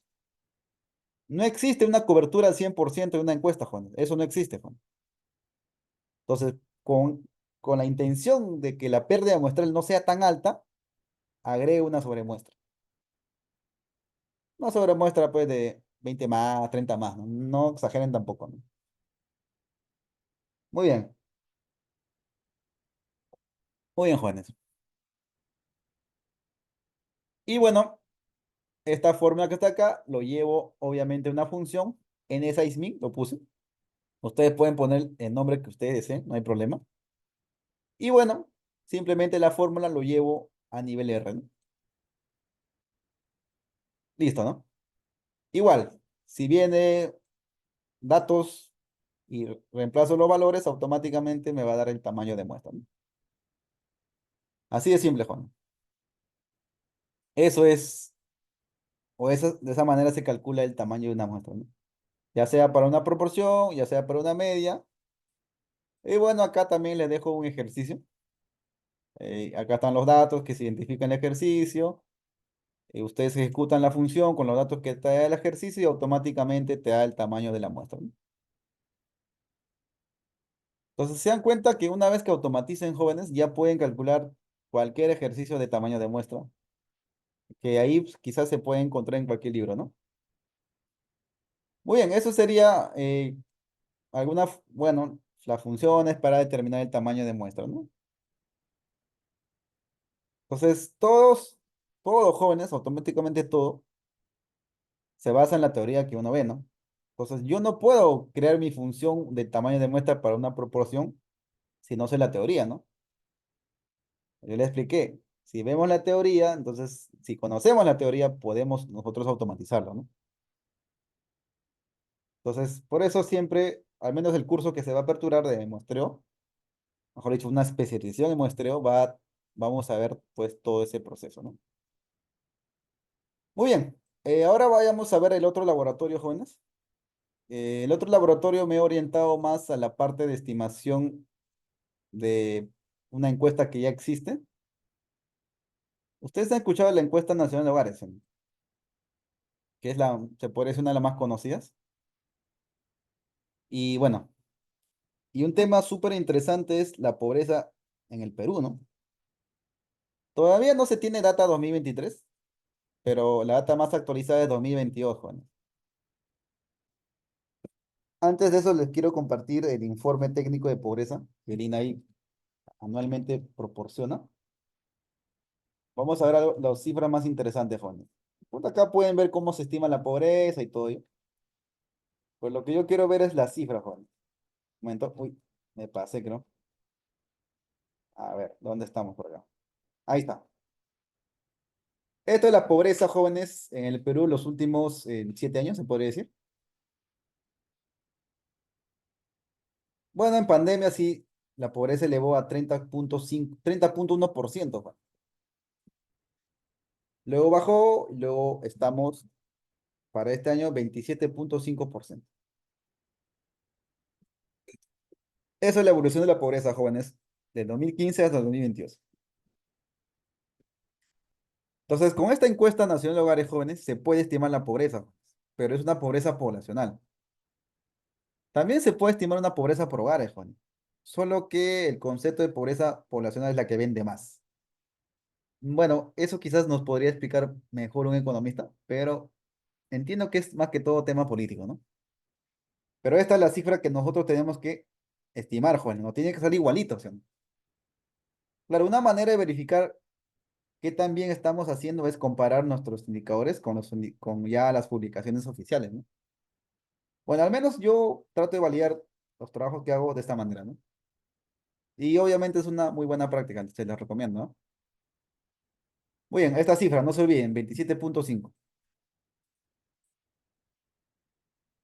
No existe una cobertura al 100% de una encuesta, jóvenes. Eso no existe, jóvenes. Entonces, con la intención de que la pérdida muestral no sea tan alta, agrego una sobremuestra. Una sobremuestra, pues, de 20 más, 30 más, ¿no? No exageren tampoco, ¿no? Muy bien, muy bien, jóvenes. Y bueno, esta fórmula que está acá, lo llevo, obviamente, a una función. NSIZEMIN, lo puse. Ustedes pueden poner el nombre que ustedes deseen, no hay problema. Y bueno, simplemente la fórmula lo llevo a nivel R, ¿no? Listo, ¿no? Igual, si viene datos y reemplazo los valores, automáticamente me va a dar el tamaño de muestra, ¿no? Así de simple, Juan. Eso es, de esa manera se calcula el tamaño de una muestra, ¿no? Ya sea para una proporción, ya sea para una media. Y bueno, acá también les dejo un ejercicio. Acá están los datos que se identifican en el ejercicio. Ustedes ejecutan la función con los datos que te da el ejercicio y automáticamente te da el tamaño de la muestra, ¿no? Entonces se dan cuenta que una vez que automaticen, jóvenes, ya pueden calcular cualquier ejercicio de tamaño de muestra, que ahí pues, quizás se puede encontrar en cualquier libro, ¿no? Muy bien, eso sería bueno, las funciones para determinar el tamaño de muestra, ¿no? Entonces, todos los jóvenes, automáticamente todo, se basa en la teoría que uno ve, ¿no? Entonces, yo no puedo crear mi función de tamaño de muestra para una proporción si no sé la teoría, ¿no? Yo le expliqué. Si vemos la teoría, entonces, si conocemos la teoría, podemos nosotros automatizarlo, ¿no? Entonces, por eso siempre, al menos el curso que se va a aperturar de muestreo, mejor dicho, una especialización en muestreo, vamos a ver pues todo ese proceso, ¿no? Muy bien, ahora vayamos a ver el otro laboratorio, jóvenes. El otro laboratorio me he orientado más a la parte de estimación de una encuesta que ya existe. Ustedes han escuchado la encuesta nacional de hogares, ¿no? Que es se puede decir una de las más conocidas. Y bueno, y un tema súper interesante es la pobreza en el Perú, ¿no? Todavía no se tiene data 2023, pero la data más actualizada es 2022, jóvenes. Antes de eso, les quiero compartir el informe técnico de pobreza que el INAI anualmente proporciona. Vamos a ver las cifras más interesantes, jóvenes. Pues acá pueden ver cómo se estima la pobreza y todo ello. Pues lo que yo quiero ver es la cifra, jóvenes. Un momento, uy, me pasé, creo. A ver, ¿dónde estamos por acá? Ahí está. Esto es la pobreza, jóvenes, en el Perú los últimos 7 años, se podría decir. Bueno, en pandemia sí, la pobreza elevó a 30,5, 30,1%, Juan. Luego bajó, y luego estamos para este año 27,5%. Esa es la evolución de la pobreza, jóvenes, del 2015 hasta el 2022. Entonces, con esta encuesta nacional de hogares jóvenes se puede estimar la pobreza, pero es una pobreza poblacional. También se puede estimar una pobreza por hogares, jóvenes. Solo que el concepto de pobreza poblacional es la que vende más. Bueno, eso quizás nos podría explicar mejor un economista, pero entiendo que es más que todo tema político, ¿no? Pero esta es la cifra que nosotros tenemos que estimar, jóvenes. No tiene que ser igualito, ¿sí o no? Claro, una manera de verificar qué tan bien estamos haciendo es comparar nuestros indicadores con ya las publicaciones oficiales, ¿no? Bueno, al menos yo trato de validar los trabajos que hago de esta manera, ¿no? Y obviamente es una muy buena práctica, se las recomiendo, ¿no? Muy bien, esta cifra, no se olviden, 27,5.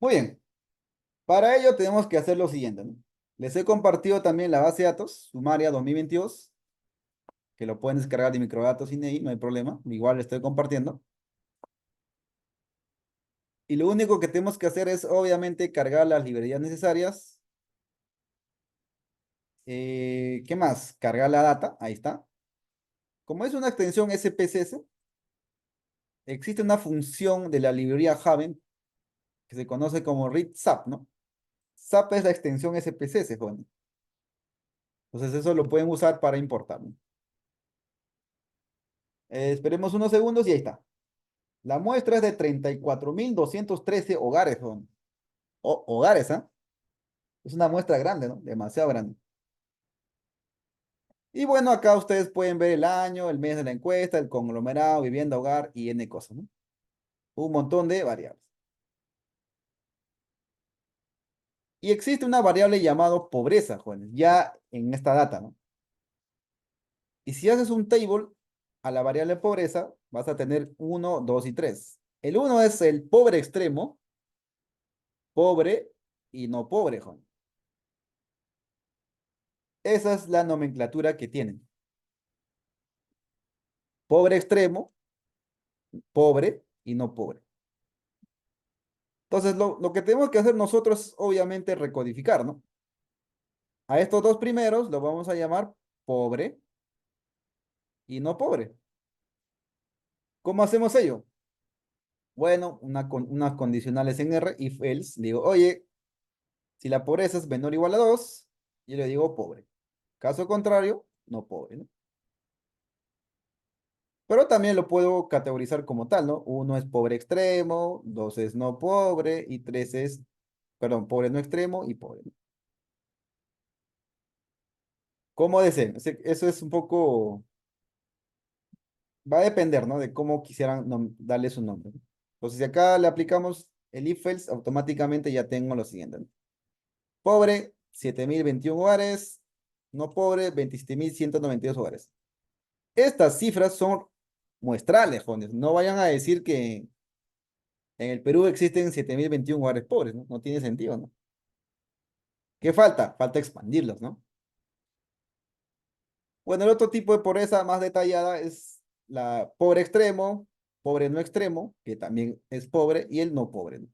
Muy bien, para ello tenemos que hacer lo siguiente, ¿no? Les he compartido también la base de datos, Sumaria 2022, que lo pueden descargar de Microdatos INEI, no hay problema, igual le estoy compartiendo. Y lo único que tenemos que hacer es, obviamente, cargar las librerías necesarias. ¿Qué más? Cargar la data, ahí está. Como es una extensión SPSS, existe una función de la librería Haven que se conoce como read SAP, ¿no? SAP es la extensión SPSS, joven. Entonces eso lo pueden usar para importar, ¿no? Esperemos unos segundos y ahí está. La muestra es de 34,213 hogares, joven. Hogares, ¿ah? Es una muestra grande, ¿no? Demasiado grande. Y bueno, acá ustedes pueden ver el año, el mes de la encuesta, el conglomerado, vivienda, hogar y N cosas, ¿no? Un montón de variables. Y existe una variable llamada pobreza, jóvenes, ya en esta data, ¿no? Y si haces un table a la variable pobreza, vas a tener uno, 2 y 3. El uno es el pobre extremo, pobre y no pobre, jóvenes. Esa es la nomenclatura que tienen. Pobre extremo, pobre y no pobre. Entonces, lo que tenemos que hacer nosotros es obviamente recodificar, ¿no? A estos dos primeros los vamos a llamar pobre y no pobre. ¿Cómo hacemos ello? Bueno, unas condicionales en R, if else, digo, oye, si la pobreza es menor o igual a 2, yo le digo pobre. Caso contrario, no pobre, ¿no? Pero también lo puedo categorizar como tal, ¿no? Uno es pobre extremo, dos es no pobre y tres es, perdón, pobre no extremo y pobre, ¿no? ¿Cómo deseen? Eso es un poco, va a depender, ¿no? De cómo quisieran darle su nombre, ¿no? Entonces, si acá le aplicamos el if else, automáticamente ya tengo lo siguiente, ¿no? Pobre, 7,021 hogares. No pobre, 27,192 hogares. Estas cifras son muestrales, jóvenes. No vayan a decir que en el Perú existen 7,021 hogares pobres, ¿no? No tiene sentido, ¿no? ¿Qué falta? Falta expandirlos, ¿no? Bueno, el otro tipo de pobreza más detallada es la pobre extremo, pobre no extremo, que también es pobre, y el no pobre, ¿no?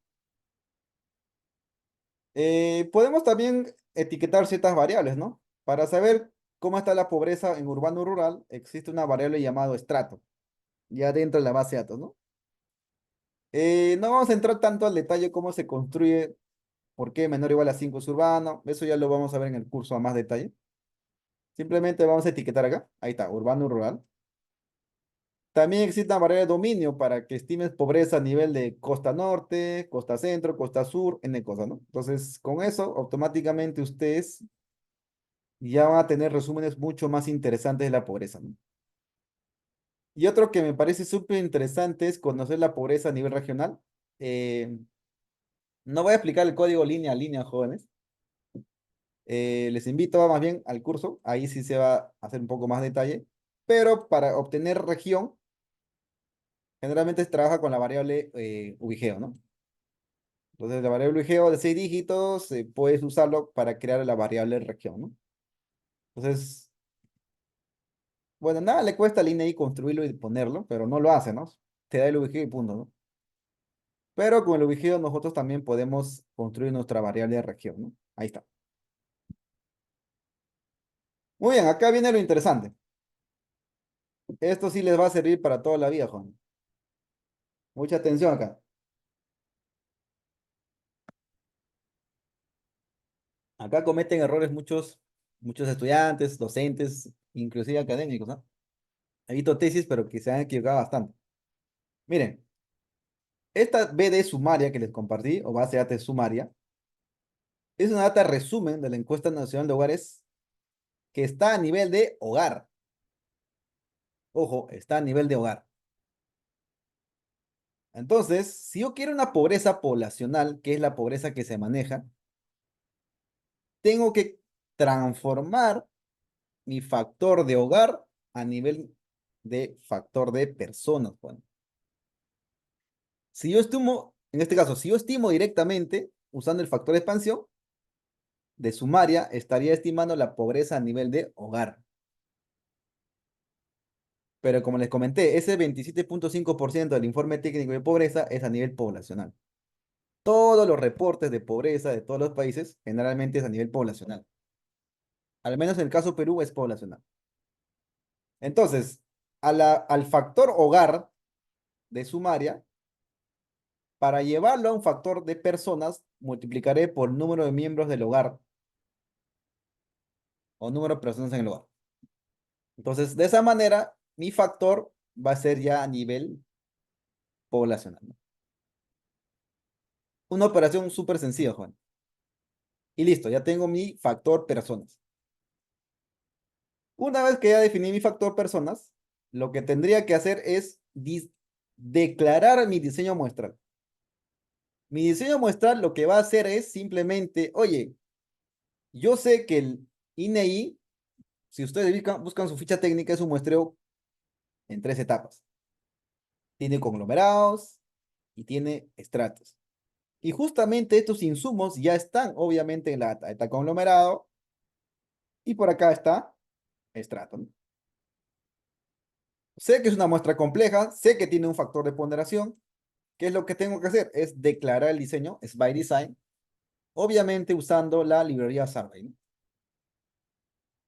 Podemos también etiquetar ciertas variables, ¿no? Para saber cómo está la pobreza en urbano rural, existe una variable llamada estrato, ya dentro de la base de datos, ¿no? No vamos a entrar tanto al detalle cómo se construye, por qué menor o igual a 5 es urbano, eso ya lo vamos a ver en el curso a más detalle. Simplemente vamos a etiquetar acá, ahí está, urbano rural. También existe una variable de dominio para que estimes pobreza a nivel de costa norte, costa centro, costa sur, N cosas, ¿no? Entonces, con eso, automáticamente ustedes ya van a tener resúmenes mucho más interesantes de la pobreza, ¿no? Y otro que me parece súper interesante es conocer la pobreza a nivel regional. Eh, no voy a explicar el código línea a línea, jóvenes. Les invito más bien al curso, ahí sí se va a hacer un poco más detalle. Pero para obtener región, Generalmente se trabaja con la variable ubigeo, ¿no? Entonces, la variable ubigeo de 6 dígitos, puedes usarlo para crear la variable región, ¿no? Entonces, bueno, nada le cuesta al INEI construirlo y ponerlo, pero no lo hace, ¿no? Te da el ubigeo y punto, ¿no? Pero con el ubigeo nosotros también podemos construir nuestra variable de región, ¿no? Ahí está. Muy bien, acá viene lo interesante. Esto sí les va a servir para toda la vida, Juan. Mucha atención acá. Acá cometen errores muchos estudiantes, docentes, inclusive académicos, ¿no? He visto tesis, pero que se han equivocado bastante. Miren, esta BD sumaria que les compartí, o base de datos sumaria, es una data resumen de la encuesta nacional de hogares que está a nivel de hogar. Ojo, está a nivel de hogar. Entonces, si yo quiero una pobreza poblacional, que es la pobreza que se maneja, tengo que transformar mi factor de hogar a nivel de factor de personas, Juan. Si yo estimo, en este caso, si yo estimo directamente usando el factor de expansión de sumaria, estaría estimando la pobreza a nivel de hogar. Pero como les comenté, ese 27,5% del informe técnico de pobreza es a nivel poblacional. Todos los reportes de pobreza de todos los países generalmente es a nivel poblacional. Al menos en el caso Perú es poblacional. Entonces, al factor hogar de sumaria, para llevarlo a un factor de personas, multiplicaré por número de miembros del hogar o número de personas en el hogar. Entonces, de esa manera, mi factor va a ser ya a nivel poblacional, ¿no? Una operación súper sencilla, Juan. Y listo, ya tengo mi factor personas. Una vez que ya definí mi factor personas, lo que tendría que hacer es declarar mi diseño muestral. Mi diseño muestral lo que va a hacer es simplemente, oye, yo sé que el INEI, si ustedes buscan su ficha técnica, es un muestreo en 3 etapas. Tiene conglomerados y tiene estratos. Y justamente estos insumos ya están, obviamente, en la etapa conglomerado y por acá está estrato, ¿no? Sé que es una muestra compleja, sé que tiene un factor de ponderación. ¿Qué es lo que tengo que hacer? Es declarar el diseño, es by design, obviamente usando la librería Survey, ¿no?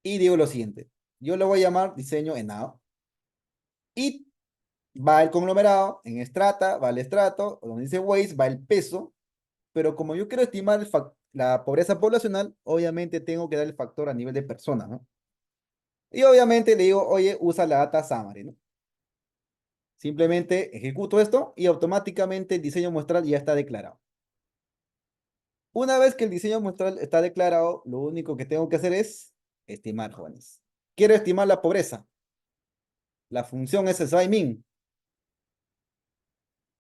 Y digo lo siguiente, yo lo voy a llamar diseño enado y va el conglomerado, en estrata, va el estrato, donde dice weights, va el peso, pero como yo quiero estimar la pobreza poblacional, obviamente tengo que dar el factor a nivel de persona, ¿no? Y obviamente le digo, oye, usa la data summary, ¿no? Simplemente ejecuto esto y automáticamente el diseño muestral ya está declarado. Una vez que el diseño muestral está declarado, lo único que tengo que hacer es estimar, jóvenes. Quiero estimar la pobreza. La función es SWIMIN.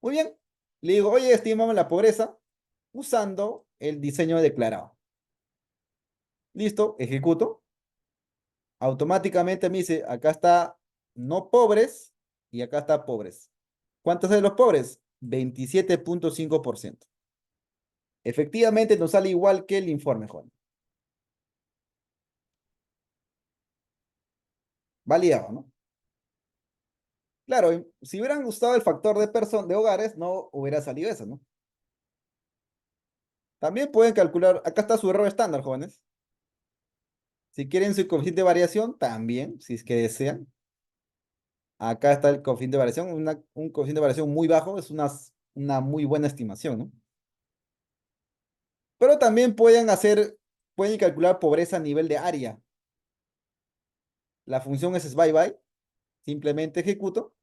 Muy bien. Le digo, oye, estimamos la pobreza usando el diseño declarado. Listo, ejecuto. Automáticamente me dice, acá está no pobres y acá está pobres. ¿Cuántos de los pobres? 27,5%. Efectivamente nos sale igual que el informe, Juan. Validado, ¿no? Claro, si hubieran gustado el factor de hogares, no hubiera salido eso, ¿no? También pueden calcular, acá está su error estándar, jóvenes. Si quieren su coeficiente de variación, también, si es que desean. Acá está el coeficiente de variación, un coeficiente de variación muy bajo, es una muy buena estimación, ¿no? Pero también pueden calcular pobreza a nivel de área. La función es SBY, simplemente ejecuto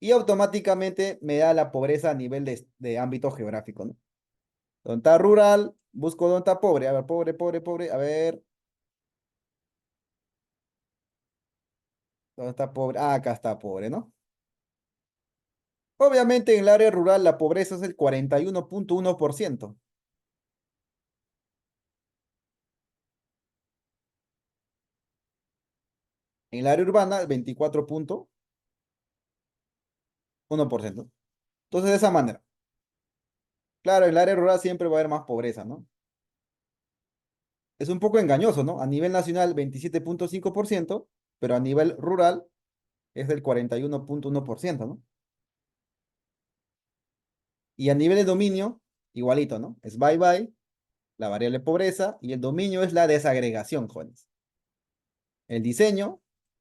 y automáticamente me da la pobreza a nivel de ámbito geográfico, ¿no? ¿Dónde está rural? Busco dónde está pobre. A ver, pobre, pobre, pobre. A ver, ¿dónde está pobre? Ah, acá está pobre, ¿no? Obviamente en el área rural la pobreza es el 41,1%. En el área urbana, el 24,9%. 1%. Entonces, de esa manera. Claro, en el área rural siempre va a haber más pobreza, ¿no? Es un poco engañoso, ¿no? A nivel nacional, 27,5%, pero a nivel rural es del 41,1%, ¿no? Y a nivel de dominio, igualito, ¿no? Es bye bye, la variable pobreza, y el dominio es la desagregación, jóvenes. El diseño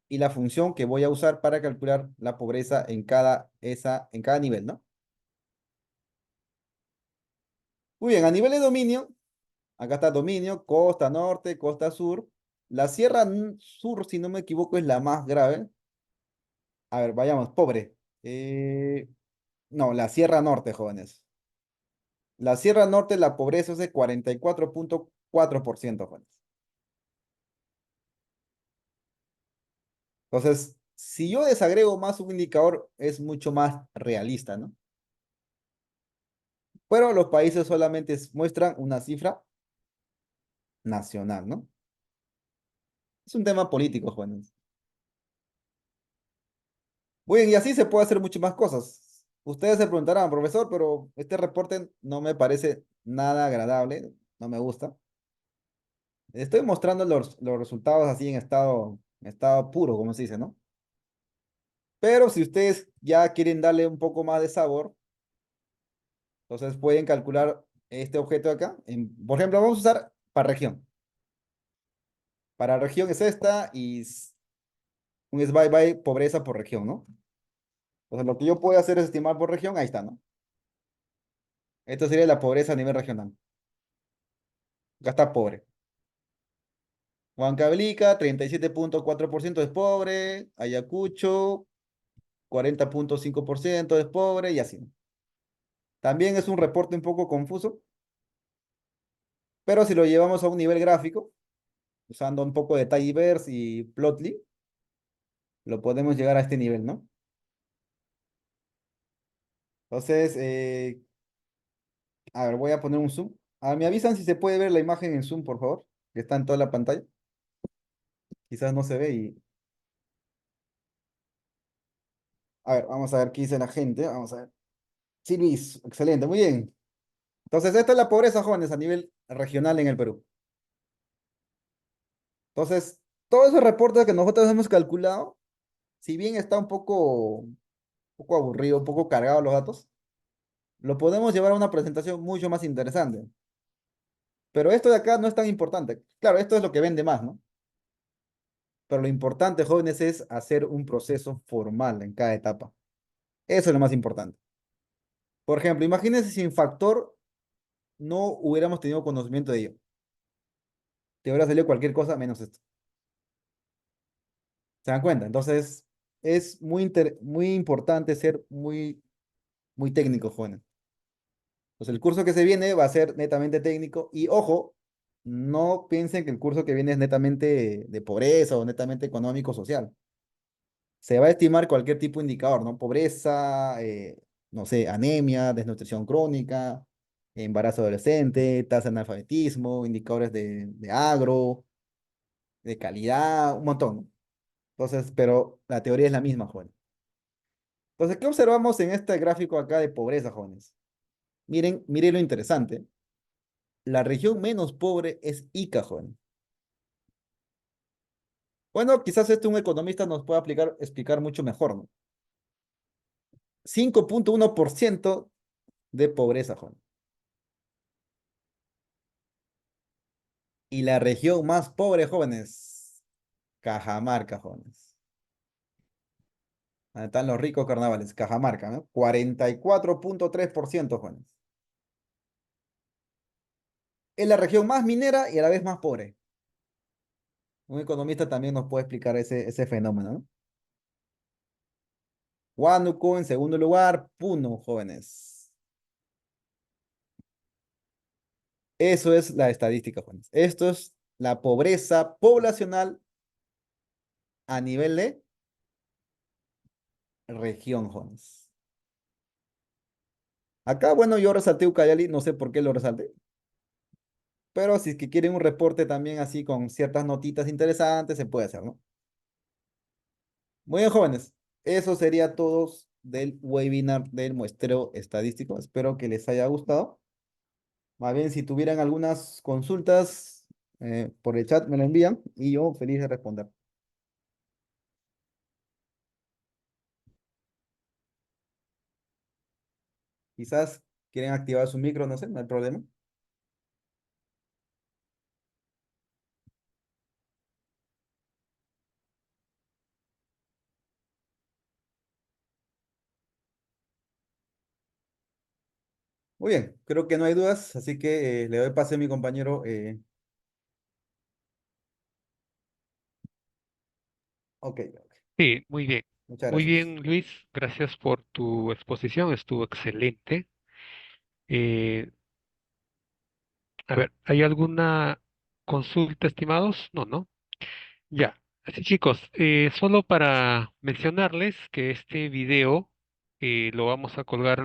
y la función que voy a usar para calcular la pobreza en cada nivel, ¿no? Muy bien, a nivel de dominio, acá está dominio, costa norte, costa sur. La sierra sur, si no me equivoco, es la más grave. A ver, vayamos, pobre. No, la sierra norte, jóvenes. La sierra norte, la pobreza es de 44,4%, jóvenes. Entonces, si yo desagrego más un indicador, es mucho más realista, ¿no? Pero los países solamente muestran una cifra nacional, ¿no? Es un tema político, jóvenes. Muy bien, y así se puede hacer muchas más cosas. Ustedes se preguntarán, profesor, pero este reporte no me parece nada agradable, no me gusta. Estoy mostrando los resultados así en estado puro, como se dice, ¿no? Pero si ustedes ya quieren darle un poco más de sabor, entonces pueden calcular este objeto de acá. Por ejemplo, vamos a usar para región. Para región es esta y un es bye bye pobreza por región, ¿no? Entonces lo que yo puedo hacer es estimar por región, ahí está, ¿no? Esto sería la pobreza a nivel regional. Acá está pobre. Huancavelica, 37,4% es pobre. Ayacucho, 40,5% es pobre y así, ¿no? También es un reporte un poco confuso, pero si lo llevamos a un nivel gráfico, usando un poco de Tidyverse y Plotly, lo podemos llegar a este nivel, ¿no? Entonces, a ver, voy a poner un zoom. Me avisan si se puede ver la imagen en zoom, por favor, que está en toda la pantalla. Quizás no se ve y... A ver, vamos a ver qué dice la gente. Vamos a ver. Sí, Luis, excelente, muy bien. Entonces, esta es la pobreza, jóvenes, a nivel regional en el Perú. Entonces, todo ese reporte que nosotros hemos calculado, si bien está un poco aburrido, un poco cargado los datos, lo podemos llevar a una presentación mucho más interesante. Pero esto de acá no es tan importante. Claro, esto es lo que vende más, ¿no? Pero lo importante, jóvenes, es hacer un proceso formal en cada etapa. Eso es lo más importante. Por ejemplo, imagínense si en factor no hubiéramos tenido conocimiento de ello. Te hubiera salido cualquier cosa menos esto. ¿Se dan cuenta? Entonces, es muy importante ser muy técnico, jóvenes. Pues el curso que se viene va a ser netamente técnico y ojo, no piensen que el curso que viene es netamente de pobreza o netamente económico social. Se va a estimar cualquier tipo de indicador, ¿no? Pobreza, no sé, anemia, desnutrición crónica, embarazo adolescente, tasa de analfabetismo, indicadores de agro, de calidad, un montón, ¿no? Entonces, pero la teoría es la misma, jóvenes. Entonces, ¿qué observamos en este gráfico acá de pobreza, jóvenes? Miren lo interesante. La región menos pobre es Ica, joven. Bueno, quizás esto un economista nos pueda explicar mucho mejor, ¿no? 5,1% de pobreza, joven. Y la región más pobre, jóvenes, Cajamarca, jóvenes. Ahí están los ricos carnavales, Cajamarca, ¿no? 44,3%, jóvenes. Es la región más minera y a la vez más pobre. Un economista también nos puede explicar ese fenómeno, ¿no? Huánuco en segundo lugar, Puno, jóvenes. Eso es la estadística, jóvenes. Esto es la pobreza poblacional a nivel de región, jóvenes. Acá, bueno, yo resalté Ucayali, no sé por qué lo resalté, pero si es que quieren un reporte también así con ciertas notitas interesantes, se puede hacer, ¿no? Muy bien, jóvenes. Eso sería todo del webinar del muestreo estadístico. Espero que les haya gustado. Más bien, si tuvieran algunas consultas por el chat, me lo envían y yo feliz de responder. Quizás quieren activar su micro, no sé, no hay problema. Muy bien, creo que no hay dudas, así que le doy pase a mi compañero. Ok, ok. Sí, muy bien. Muchas Muy gracias. bien, Luis. Gracias por tu exposición. Estuvo excelente. Eh, a ver, ¿hay alguna consulta, estimados? No, ¿no? Ya. Así, chicos, solo para mencionarles que este video lo vamos a colgar